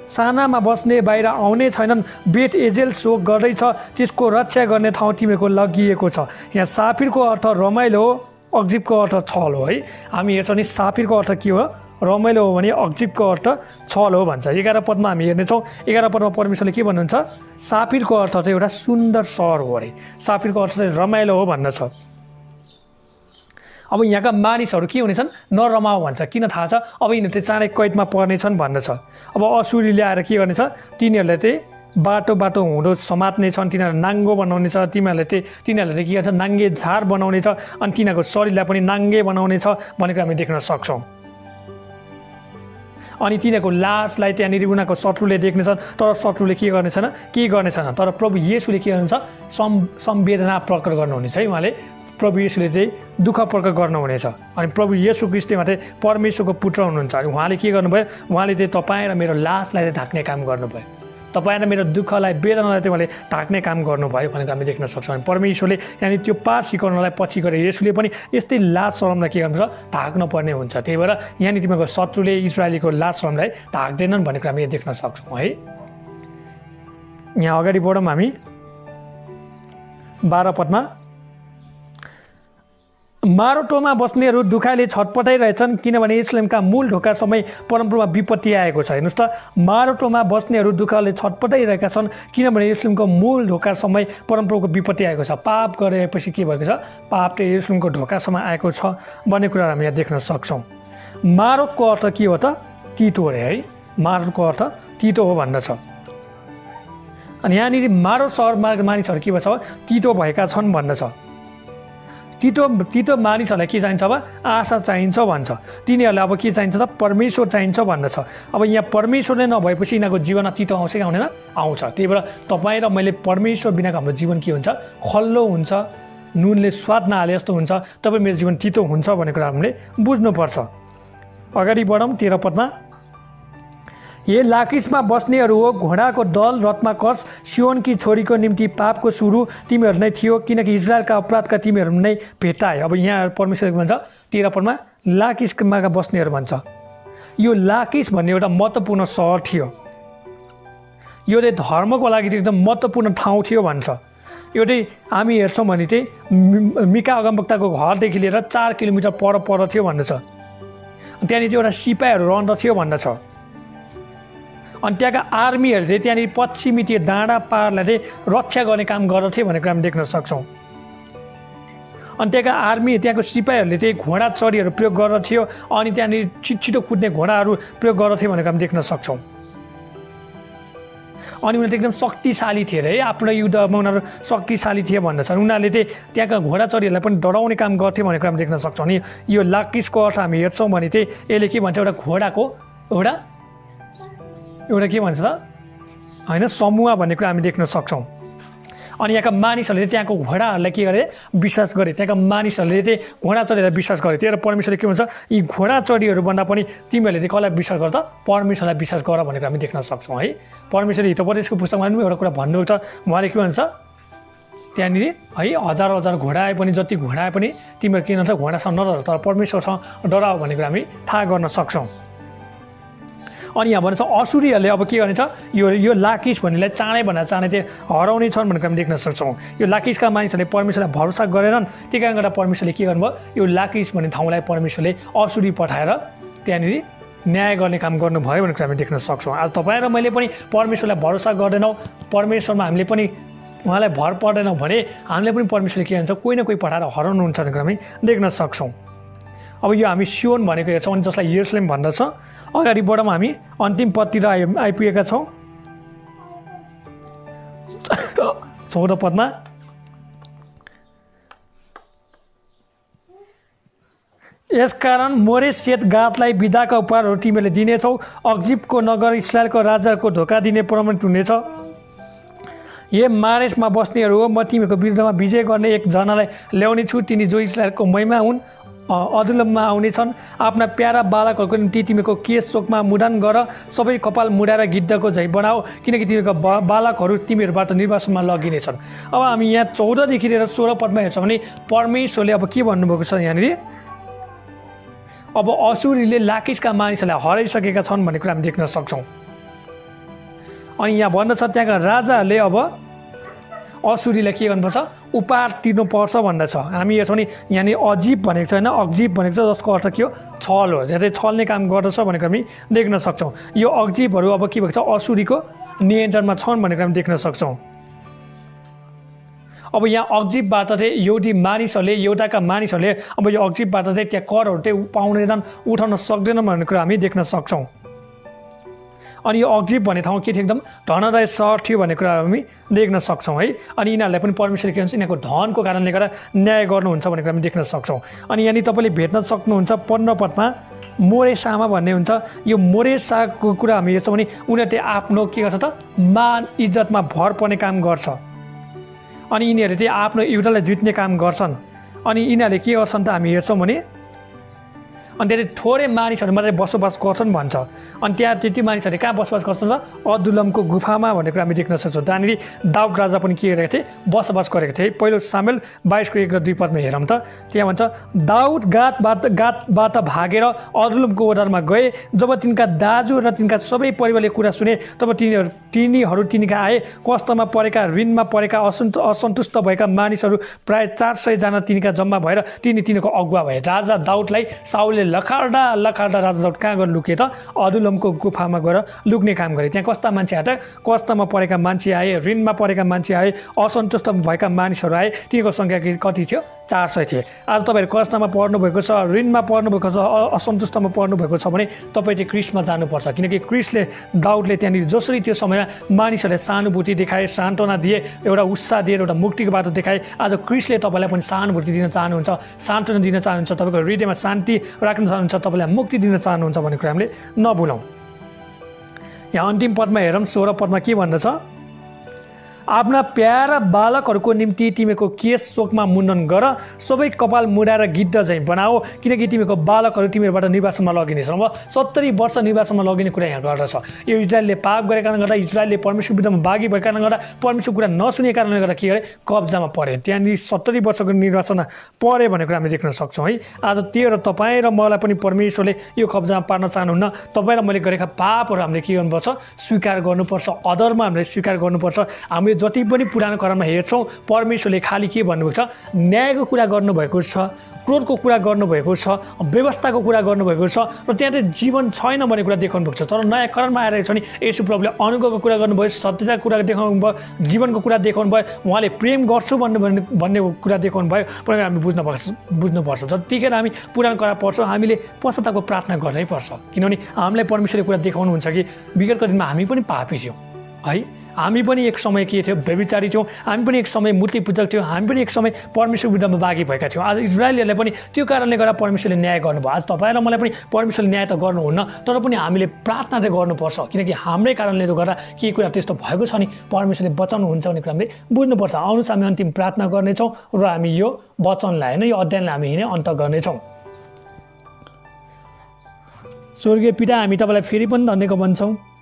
सानामा बस्ने बाहिर आउने छैनन्, बेट एजेल शोक गर्दैछ, त्यसको रक्षा गर्ने ठाउँ तिमीको लगिएको छ। यहाँ साफिरको अर्थ रमाइलो हो, अक्जिबको अर्थ छल हो है। हामी हेर्छौँ नि साफिरको अर्थ के हो, रमाइलो हो भने अक्जिबको अर्थ छल हो भन्छ। 11 पदमा हामी हेर्नेछौँ। 11 पदमा परमेश्वरले के भन्नुहुन्छ, साफिरको अर्थ चाहिँ एउटा सुन्दर सहर हो अरे, साफिरको अर्थ चाहिँ रमाइलो हो भन्दछ। अब यहाँका मानिसहरू के हुनेछन्, नरमाऊ भन्छ। किन थाहा छ, अब यिनीहरू चाहिँ चाँडै कैदमा पर्नेछन् भन्दछ। अब असुरीले आएर के गर्नेछ, तिनीहरूलाई चाहिँ बाटो हुँदो समात्ने छन्, तिनीहरू नाङ्गो बनाउने छ, तिनीहरूले चाहिँ के गर्छ, नाङ्गे झार बनाउने छ, अनि तिनीहरूको शरीरलाई पनि नाङ्गे बनाउने छ भनेको हामी देख्न सक्छौँ। अनि तिनीहरूको लासलाई त्यहाँनिर उनीहरूको शत्रुले देख्नेछन्, तर शत्रुले के गर्नेछन्, तर प्रभु येशूले के गर्नुहुन्छ, संवेदना प्रकट गर्नुहुनेछ है। उहाँले प्रभु येशूले चाहिँ दुःख प्रकट गर्नुहुनेछ। अनि प्रभु येशू ख्रीष्टमा चाहिँ परमेश्वरको पुत्र हुनुहुन्छ। अनि उहाँले के गर्नुभयो, उहाँले चाहिँ तपाईँ र मेरो लासलाई ढाक्ने काम गर्नुभयो, तपाईँ र मेरो दुःखलाई वेदनालाई चाहिँ उहाँले ढाक्ने काम गर्नुभयो भनेर हामी देख्न सक्छौँ। अनि परमेश्वरले यहाँनिर त्यो पाठ सिकाउनलाई पछि गएर येशूले पनि यस्तै लाज शरमलाई के गर्नुहुन्छ, ढाक्न पर्ने हुन्छ। त्यही भएर यहाँनिर तिमीहरूको शत्रुले इजरायलीको लाज शरमलाई ढाक्दैनन् भनेको हामी देख्न सक्छौँ है। यहाँ अगाडि बढौँ हामी 12 पदमा, मारोटोमा बस्नेहरू दुःखले छटपटाइरहेछन्, किनभने यरुसलेमका मूल ढोका समय परमप्रभुमा विपत्ति आएको छ। हेर्नुहोस् त, मारोटोमा बस्नेहरू दुःखले छटपटाइरहेका छन्, किनभने यरुसलेमको मूल ढोका समय परमप्रभुको विपत्ति आएको छ। पाप गरेपछि के भएको छ, पाप चाहिँ यरुसलेमको ढोकासम्म आएको छ भन्ने कुरा हामी यहाँ देख्न सक्छौँ। मारोटको अर्थ के हो त, तितो अरे है, मारोटको अर्थ तितो हो भन्दछ। अनि यहाँनिर मारोट सहरमा मानिसहरू के भन्छ, तितो भएका छन् भन्दछ। तितो मानिसहरूलाई के चाहिन्छ, अब आशा चाहिन्छ भन्छ। तिनीहरूलाई अब के चाहिन्छ त, परमेश्वर चाहिन्छ भन्दछ। अब यहाँ परमेश्वर नै नभएपछि यिनीहरूको जीवनमा तितो आउँछ कि आउँदैन, आउँछ। त्यही भएर तपाईँ र मैले परमेश्वर बिनाको हाम्रो जीवन के हुन्छ, खल्लो हुन्छ, नुनले स्वाद नहाले जस्तो हुन्छ, तपाईँ मेरो जीवन तितो हुन्छ भन्ने कुरा हामीले बुझ्नुपर्छ। अगाडि बढौँ 13 पदमा, ये लाकिसमा बस्नेहरू हो, घोडाको दल रथमा कस, सियोनकी छोरीको निम्ति पापको सुरु तिमीहरू नै थियो, किनकि इजरायलका अपराधका तिमीहरू नै भेटाए। अब यहाँ परमेश्वरले भन्छ 13 पदमा लाकिसमा बस्नेहरू भन्छ। यो लाकिस भन्ने एउटा महत्त्वपूर्ण सहर थियो, यो चाहिँ धर्मको लागि एकदम महत्त्वपूर्ण ठाउँ थियो भन्छ। यो चाहिँ हामी हेर्छौँ भने चाहिँ मिका अगमवक्ताको घरदेखि लिएर 4 किलोमिटर पर थियो भन्दछ। त्यहाँनिर एउटा सिपाहीहरू रहँदथ्यो भन्दछ। अनि त्यहाँका आर्मीहरूले चाहिँ त्यहाँनिर पश्चिमी त्यो डाँडा पारलाई चाहिँ रक्षा गर्ने काम गर्दथे भनेको हामी देख्न सक्छौँ। अनि त्यहाँका आर्मी, त्यहाँको सिपाहीहरूले चाहिँ घोडा चढीहरू प्रयोग गर्दथ्यो, अनि त्यहाँनिर छिटो कुद्ने घोडाहरू प्रयोग गर्दथे भनेको हामी देख्न सक्छौँ। अनि उनीहरू एकदम शक्तिशाली थिए है, आफ्नो युद्धमा उनीहरू शक्तिशाली थिए भन्दछन्। उनीहरूले चाहिँ त्यहाँका घोडा चढीहरूलाई पनि डराउने काम गर्थे भनेको हामी देख्न सक्छौँ। अनि यो लाकिसको अर्थ हामी हेर्छौँ भने चाहिँ यसले के भन्छ, एउटा घोडाको एउटा के भन्छ त होइन, समूह भन्ने कुरा हामी देख्न सक्छौँ। अनि यहाँका मानिसहरूले त्यहाँको घोडाहरूलाई के गरे, विश्वास गरे। त्यहाँका मानिसहरूले चाहिँ घोडा चढीहरूलाई विश्वास गरे। त्यही भएर परमेश्वरले के भन्छ, यी घोडा चढीहरूभन्दा पनि तिमीहरूले चाहिँ कसलाई विश्वास गर त, परमेश्वरलाई विश्वास गर भनेर हामी देख्न सक्छौँ है। परमेश्वरले हितोपदेशको पुस्तकमा पनि एउटा कुरा भन्नुहुन्छ, उहाँले के भन्छ, त्यहाँनिर है हजार घोडा आए पनि, जति घोडा आए पनि तिमीहरू के भन्छ, घोडासँग नडर, तर परमेश्वरसँग डराओ भन्ने कुरा हामी थाहा गर्न सक्छौँ। अनि यहाँ भन्छ असुरीहरूले अब के गर्नेछ, यो लाकिस भन्नेलाई चाँडै चाहिँ हराउने छन् भनेर हामी देख्न सक्छौँ। यो लाकिसका मानिसहरूले परमेश्वरलाई भरोसा गरेनन्, त्यही कारण गर्दा परमेश्वरले के गर्नुभयो, यो लाकिस भन्ने ठाउँलाई परमेश्वरले असुरी पठाएर त्यहाँनिर न्याय गर्ने काम गर्नुभयो भनेर हामी देख्न सक्छौँ। आज तपाईँ र मैले पनि परमेश्वरलाई भरोसा गर्दैनौँ, परमेश्वरमा हामीले पनि उहाँलाई भर पर्दैनौँ भने हामीले पनि परमेश्वरले के भन्छ, कोही न कोही पठाएर हराउनुहुन्छ भनेर हामी देख्न सक्छौँ। अब यो हामी सियोन भनेको हेर्छौँ, अनि जसलाई यरुसलेम भन्दछ। अगाडि बढौँ, हामी अन्तिम पदतिर आइपुगेका छौँ। 14 पदमा यसकारण मोरे सेत गातलाई विदाका उपहारहरू तिमीले दिनेछौ। अक्जिबको नगर इस्रायलको राजाको धोका दिने प्रमाणित हुनेछ। ये मारेसमा बस्नेहरू हो, म तिमीको विरुद्धमा विजय गर्ने एकजनालाई ल्याउने छु। तिनी जो इस्रायलको महिमा हुन् अदुलममा आउनेछन्। आफ्ना प्यारा बालकहरूको निम्ति तिमीको केश शोकमा मुडान गर। सबै कपाल मुडाएर गिद्धको झैँ बनाऊ, किनकि तिमीको बालकहरू तिमीहरूबाट निर्वासनमा लगिनेछन्। अब हामी यहाँ 14देखि लिएर 16 पदमा हेर्छौँ भने परमेश्वरले अब के भन्नुभएको छ यहाँनिर, अब असुरीले लाकिसका मानिसहरूलाई हराइसकेका छन् भन्ने कुरा हामी देख्न सक्छौँ। अनि यहाँ भन्दछ त्यहाँका राजाहरूले अब असुरीलाई के गर्नुपर्छ, उपहार तिर्नुपर्छ भन्दछ। हामी हेर्छौँ भने यहाँनिर अजीब भनेको छ होइन, अक्जिब भनेको छ, जसको अर्थ के हो, छल हो। यहाँ चाहिँ छल्ने काम गर्दछ भनेको हामी देख्न सक्छौँ। यो अक्जिबहरू अब के भएको छ, असुरीको नियन्त्रणमा छन् भनेको हामी देख्न सक्छौँ। अब यहाँ अक्जिबबाट चाहिँ यहुदी मानिसहरूले, एउटाका मानिसहरूले अब यो अक्जिबबाट चाहिँ त्यहाँ करहरू चाहिँ पाउँदैनन्, उठाउन सक्दैनन् भन्ने कुरा हामी देख्न सक्छौँ। अनि यो अक्जिब भन्ने ठाउँ के थियो, एकदम धनदायक सहर थियो भन्ने कुरा हामी देख्न सक्छौँ है। अनि यिनीहरूलाई पनि परमेश्वरले के भन्छ, यिनीहरूको धनको कारणले गर्दा न्याय गर्नुहुन्छ भन्ने कुरा हामी देख्न सक्छौँ। अनि यहाँनिर तपाईँले भेट्न सक्नुहुन्छ 15 पदमा मोरेसामा भन्ने हुन्छ। यो मोरेसाको कुरा हामी हेर्छौँ भने उनीहरूले आफ्नो के गर्छ त, मान इज्जतमा भर पर्ने काम गर्छ। अनि यिनीहरूले चाहिँ आफ्नो एउटालाई जित्ने काम गर्छन्। अनि यिनीहरूले के गर्छन् त हामी हेर्छौँ भने, अनि त्यहाँ थोरै मानिसहरू मात्रै बसोबास गर्छन् भन्छ। अनि त्यहाँ त्यति मानिसहरूले कहाँ बसोबास गर्छन् त, अदुलमको गुफामा भन्ने कुरा हामी देख्न सक्छौँ। त्यहाँनिर दाउद राजा पनि के गरेको थिए, बसोबास गरेको थिए। पहिलो सामुएल 22:1 र 2 पदमा हेरौँ त, त्यहाँ भन्छ दाउद गातबाट भागेर अदुलमको ओडारमा गए। जब तिनका दाजु र तिनका सबै परिवारले कुरा सुने, तब तिनीहरू तिनका आए। कष्टमा परेका, ऋणमा परेका, असन्तुष्ट भएका मानिसहरू प्राय 400 जना तिनका जम्मा भएर तिनीहरूको अगुवा भए। राजा दाउदलाई साउलले लखार्दा राजा दाउद कहाँ गएर लुके त, अदुलमको गुफामा गएर लुक्ने काम गरे। त्यहाँ कस्ता मान्छे आए त, कष्टमा परेका मान्छे आए, ऋणमा परेका मान्छे आए, असन्तुष्ट भएका मानिसहरू आए। तिनीहरूको सङ्ख्या कति थियो, 400 थिए। आज तपाईँहरू कष्टमा पर्नुभएको छ, ऋणमा पर्नुभएको छ, असन्तुष्टमा पर्नुभएको छ भने तपाईँ चाहिँ क्रिसमा जानुपर्छ। किनकि क्रिसले, दाउदले त्यहाँनिर जसरी त्यो समयमा मानिसहरूलाई सहानुभूति देखाए, सान्त्वना दिए, एउटा उत्साह दिएर एउटा मुक्तिको बाटो देखाए, आज क्रिसले तपाईँलाई पनि सहानुभूति दिन चाहनुहुन्छ, सान्त्वना दिन चाहनुहुन्छ, तपाईँको हृदयमा शान्ति राख्न चाहनुहुन्छ, तपाईँलाई मुक्ति दिन चाहनुहुन्छ भन्ने कुरा हामीले नभुलौँ। यहाँ अन्तिम पदमा हेरौँ, 16 पदमा के भन्दछ, आफ्ना प्यारा बालकहरूको निम्ति तिमीको केश शोकमा मुण्डन गर। सबै कपाल मुडाएर गिद्ध झैँ बनाओ, किनकि तिमीको बालकहरू तिमीहरूबाट निर्वासनमा लगिनेछन्। अब 70 वर्ष निर्वासनमा लगिने कुरा यहाँ गर्दछ। यो इजरायलले पाप गरेका कारणले गर्दा, इजरायलले परमेश्वर विरुद्धमा बागी भएको कारणले गर्दा, परमेश्वर कुरा नसुनेको कारणले गर्दा के गरे, कब्जामा परे। त्यहाँनिर 70 वर्षको निर्वासनमा परे भन्ने कुरा हामी देख्न सक्छौँ है। आज त्यो र तपाईँ र मलाई पनि परमेश्वरले यो कब्जामा पार्न चाहनुहुन्न। तपाईँ र मैले गरेका पापहरू हामीले के गर्नुपर्छ, स्वीकार गर्नुपर्छ। अधर्म हामीले स्वीकार गर्नुपर्छ। हामीले जति पनि पुरानो करारमा हेर्छौँ, परमेश्वरले खालि के भन्नुभएको छ, न्यायको कुरा गर्नुभएको छ, क्रोधको कुरा गर्नुभएको छ, व्यवस्थाको कुरा गर्नुभएको छ, र त्यहाँ चाहिँ जीवन छैन भन्ने कुरा देखाउनु भएको छ। तर नयाँ करारमा आएर छ नि, येशू प्रभुले अनुग्रहको कुरा गर्नुभयो, सत्यताको कुरा देखाउनु भयो, जीवनको कुरा देखाउनु भयो, उहाँले प्रेम गर्छु भन्ने कुरा देखाउनु भयो। पनि हामी बुझ्नुपर्छ। जतिखेर हामी पुरानो करा पढ्छौँ, हामीले पश्चातापको प्रार्थना गर्नै पर्छ। किनभने हामीलाई परमेश्वरले कुरा देखाउनुहुन्छ कि विगतको दिनमा हामी पनि पापी थियौँ है। हामी पनि एक समय के थियो, व्यभिचारी थियौँ। हामी पनि एक समय मूर्ति पूजक थियौँ। हामी पनि एक समय परमेश्वर विरुद्धमा बागी भएका थियौँ। आज इजरायलीहरूले पनि त्यो कारणले गर्दा परमेश्वरले न्याय गर्नुभयो। आज तपाईँ र मलाई पनि परमेश्वरले न्याय त गर्नुहुन्न, तर पनि हामीले प्रार्थना चाहिँ गर्नुपर्छ। किनकि हाम्रै कारणले गर्दा के कुरा त्यस्तो भएको छ नि, परमेश्वरले बचाउनुहुन्छ भन्ने कुरा हामीले बुझ्नुपर्छ। आउनुहोस् हामी अन्तिम प्रार्थना गर्नेछौँ र हामी यो वचनलाई होइन, यो अध्ययनलाई हामी यहीँ अन्त गर्नेछौँ। स्वर्गीय पिता, हामी तपाईँलाई फेरि पनि धन्यवाद भन्छौँ।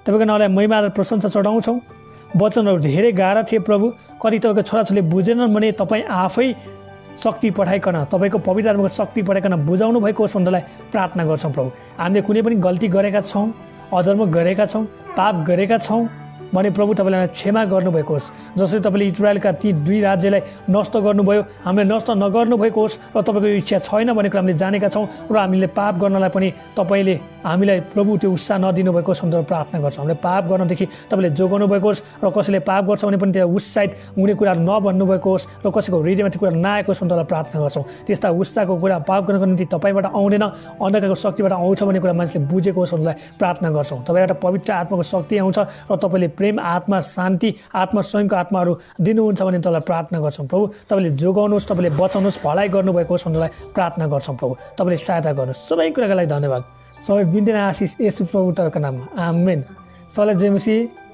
तपाईँको नाउँलाई महिमा र प्रशंसा चढाउँछौँ। वचनहरू धेरै गाह्रो थिए प्रभु, कति तपाईँको छोराछोरीले बुझेनन् भने तपाईँ आफै शक्ति पठाइकन, तपाईँको पवित्र आत्माको शक्ति पठाइकन बुझाउनु भएको होस् भन्नलाई प्रार्थना गर्छौँ प्रभु। हामीले कुनै पनि गल्ती गरेका छौँ, अधर्म गरेका छौँ, पाप गरेका छौँ भने प्रभु तपाईँलाई क्षमा गर्नुभएको होस्। जसरी तपाईँले इजरायलका ती 2 राज्यलाई नष्ट गर्नुभयो, हामीले नष्ट नगर्नुभएको होस् र तपाईँको इच्छा छैन भन्ने कुरा हामीले जानेका छौँ र हामीले पाप गर्नलाई पनि तपाईँले हामीलाई प्रभु त्यो उत्साह नदिनु भएको होस् भनेर प्रार्थना गर्छौँ। हामीले पाप गर्नदेखि तपाईँले जोगाउनु भएको होस् र कसैले पाप गर्छ भने पनि त्यहाँ उत्साहित हुने कुराहरू नभन्नुभएको होस् र कसैको हृदयमा त्यो कुरा नआएको होस् भनेर प्रार्थना गर्छौँ। त्यस्ता उत्साहको कुरा पाप गर्नको निम्ति तपाईँबाट आउँदैन, अन्धकारको शक्तिबाट आउँछ भन्ने कुरा मान्छेले बुझेको होस् भनेर प्रार्थना गर्छौँ। तपाईँबाट पवित्र आत्माको शक्ति आउँछ र तपाईँले प्रेम, आत्मा शान्ति, आत्मा स्वयंको आत्माहरू दिनुहुन्छ भने तपाईँलाई प्रार्थना गर्छौँ प्रभु। तपाईँले जोगाउनुहोस्, तपाईँले बचाउनुहोस्, भलाइ गर्नुभएको होस् भनेर प्रार्थना गर्छौँ प्रभु। तपाईँले सहायता गर्नुहोस्। सबै कुराको लागि धन्यवाद। सबै बिन्ती आशिष येशू प्रभु तपाईँको नाममा, आमेन। सबैलाई जय मसीह।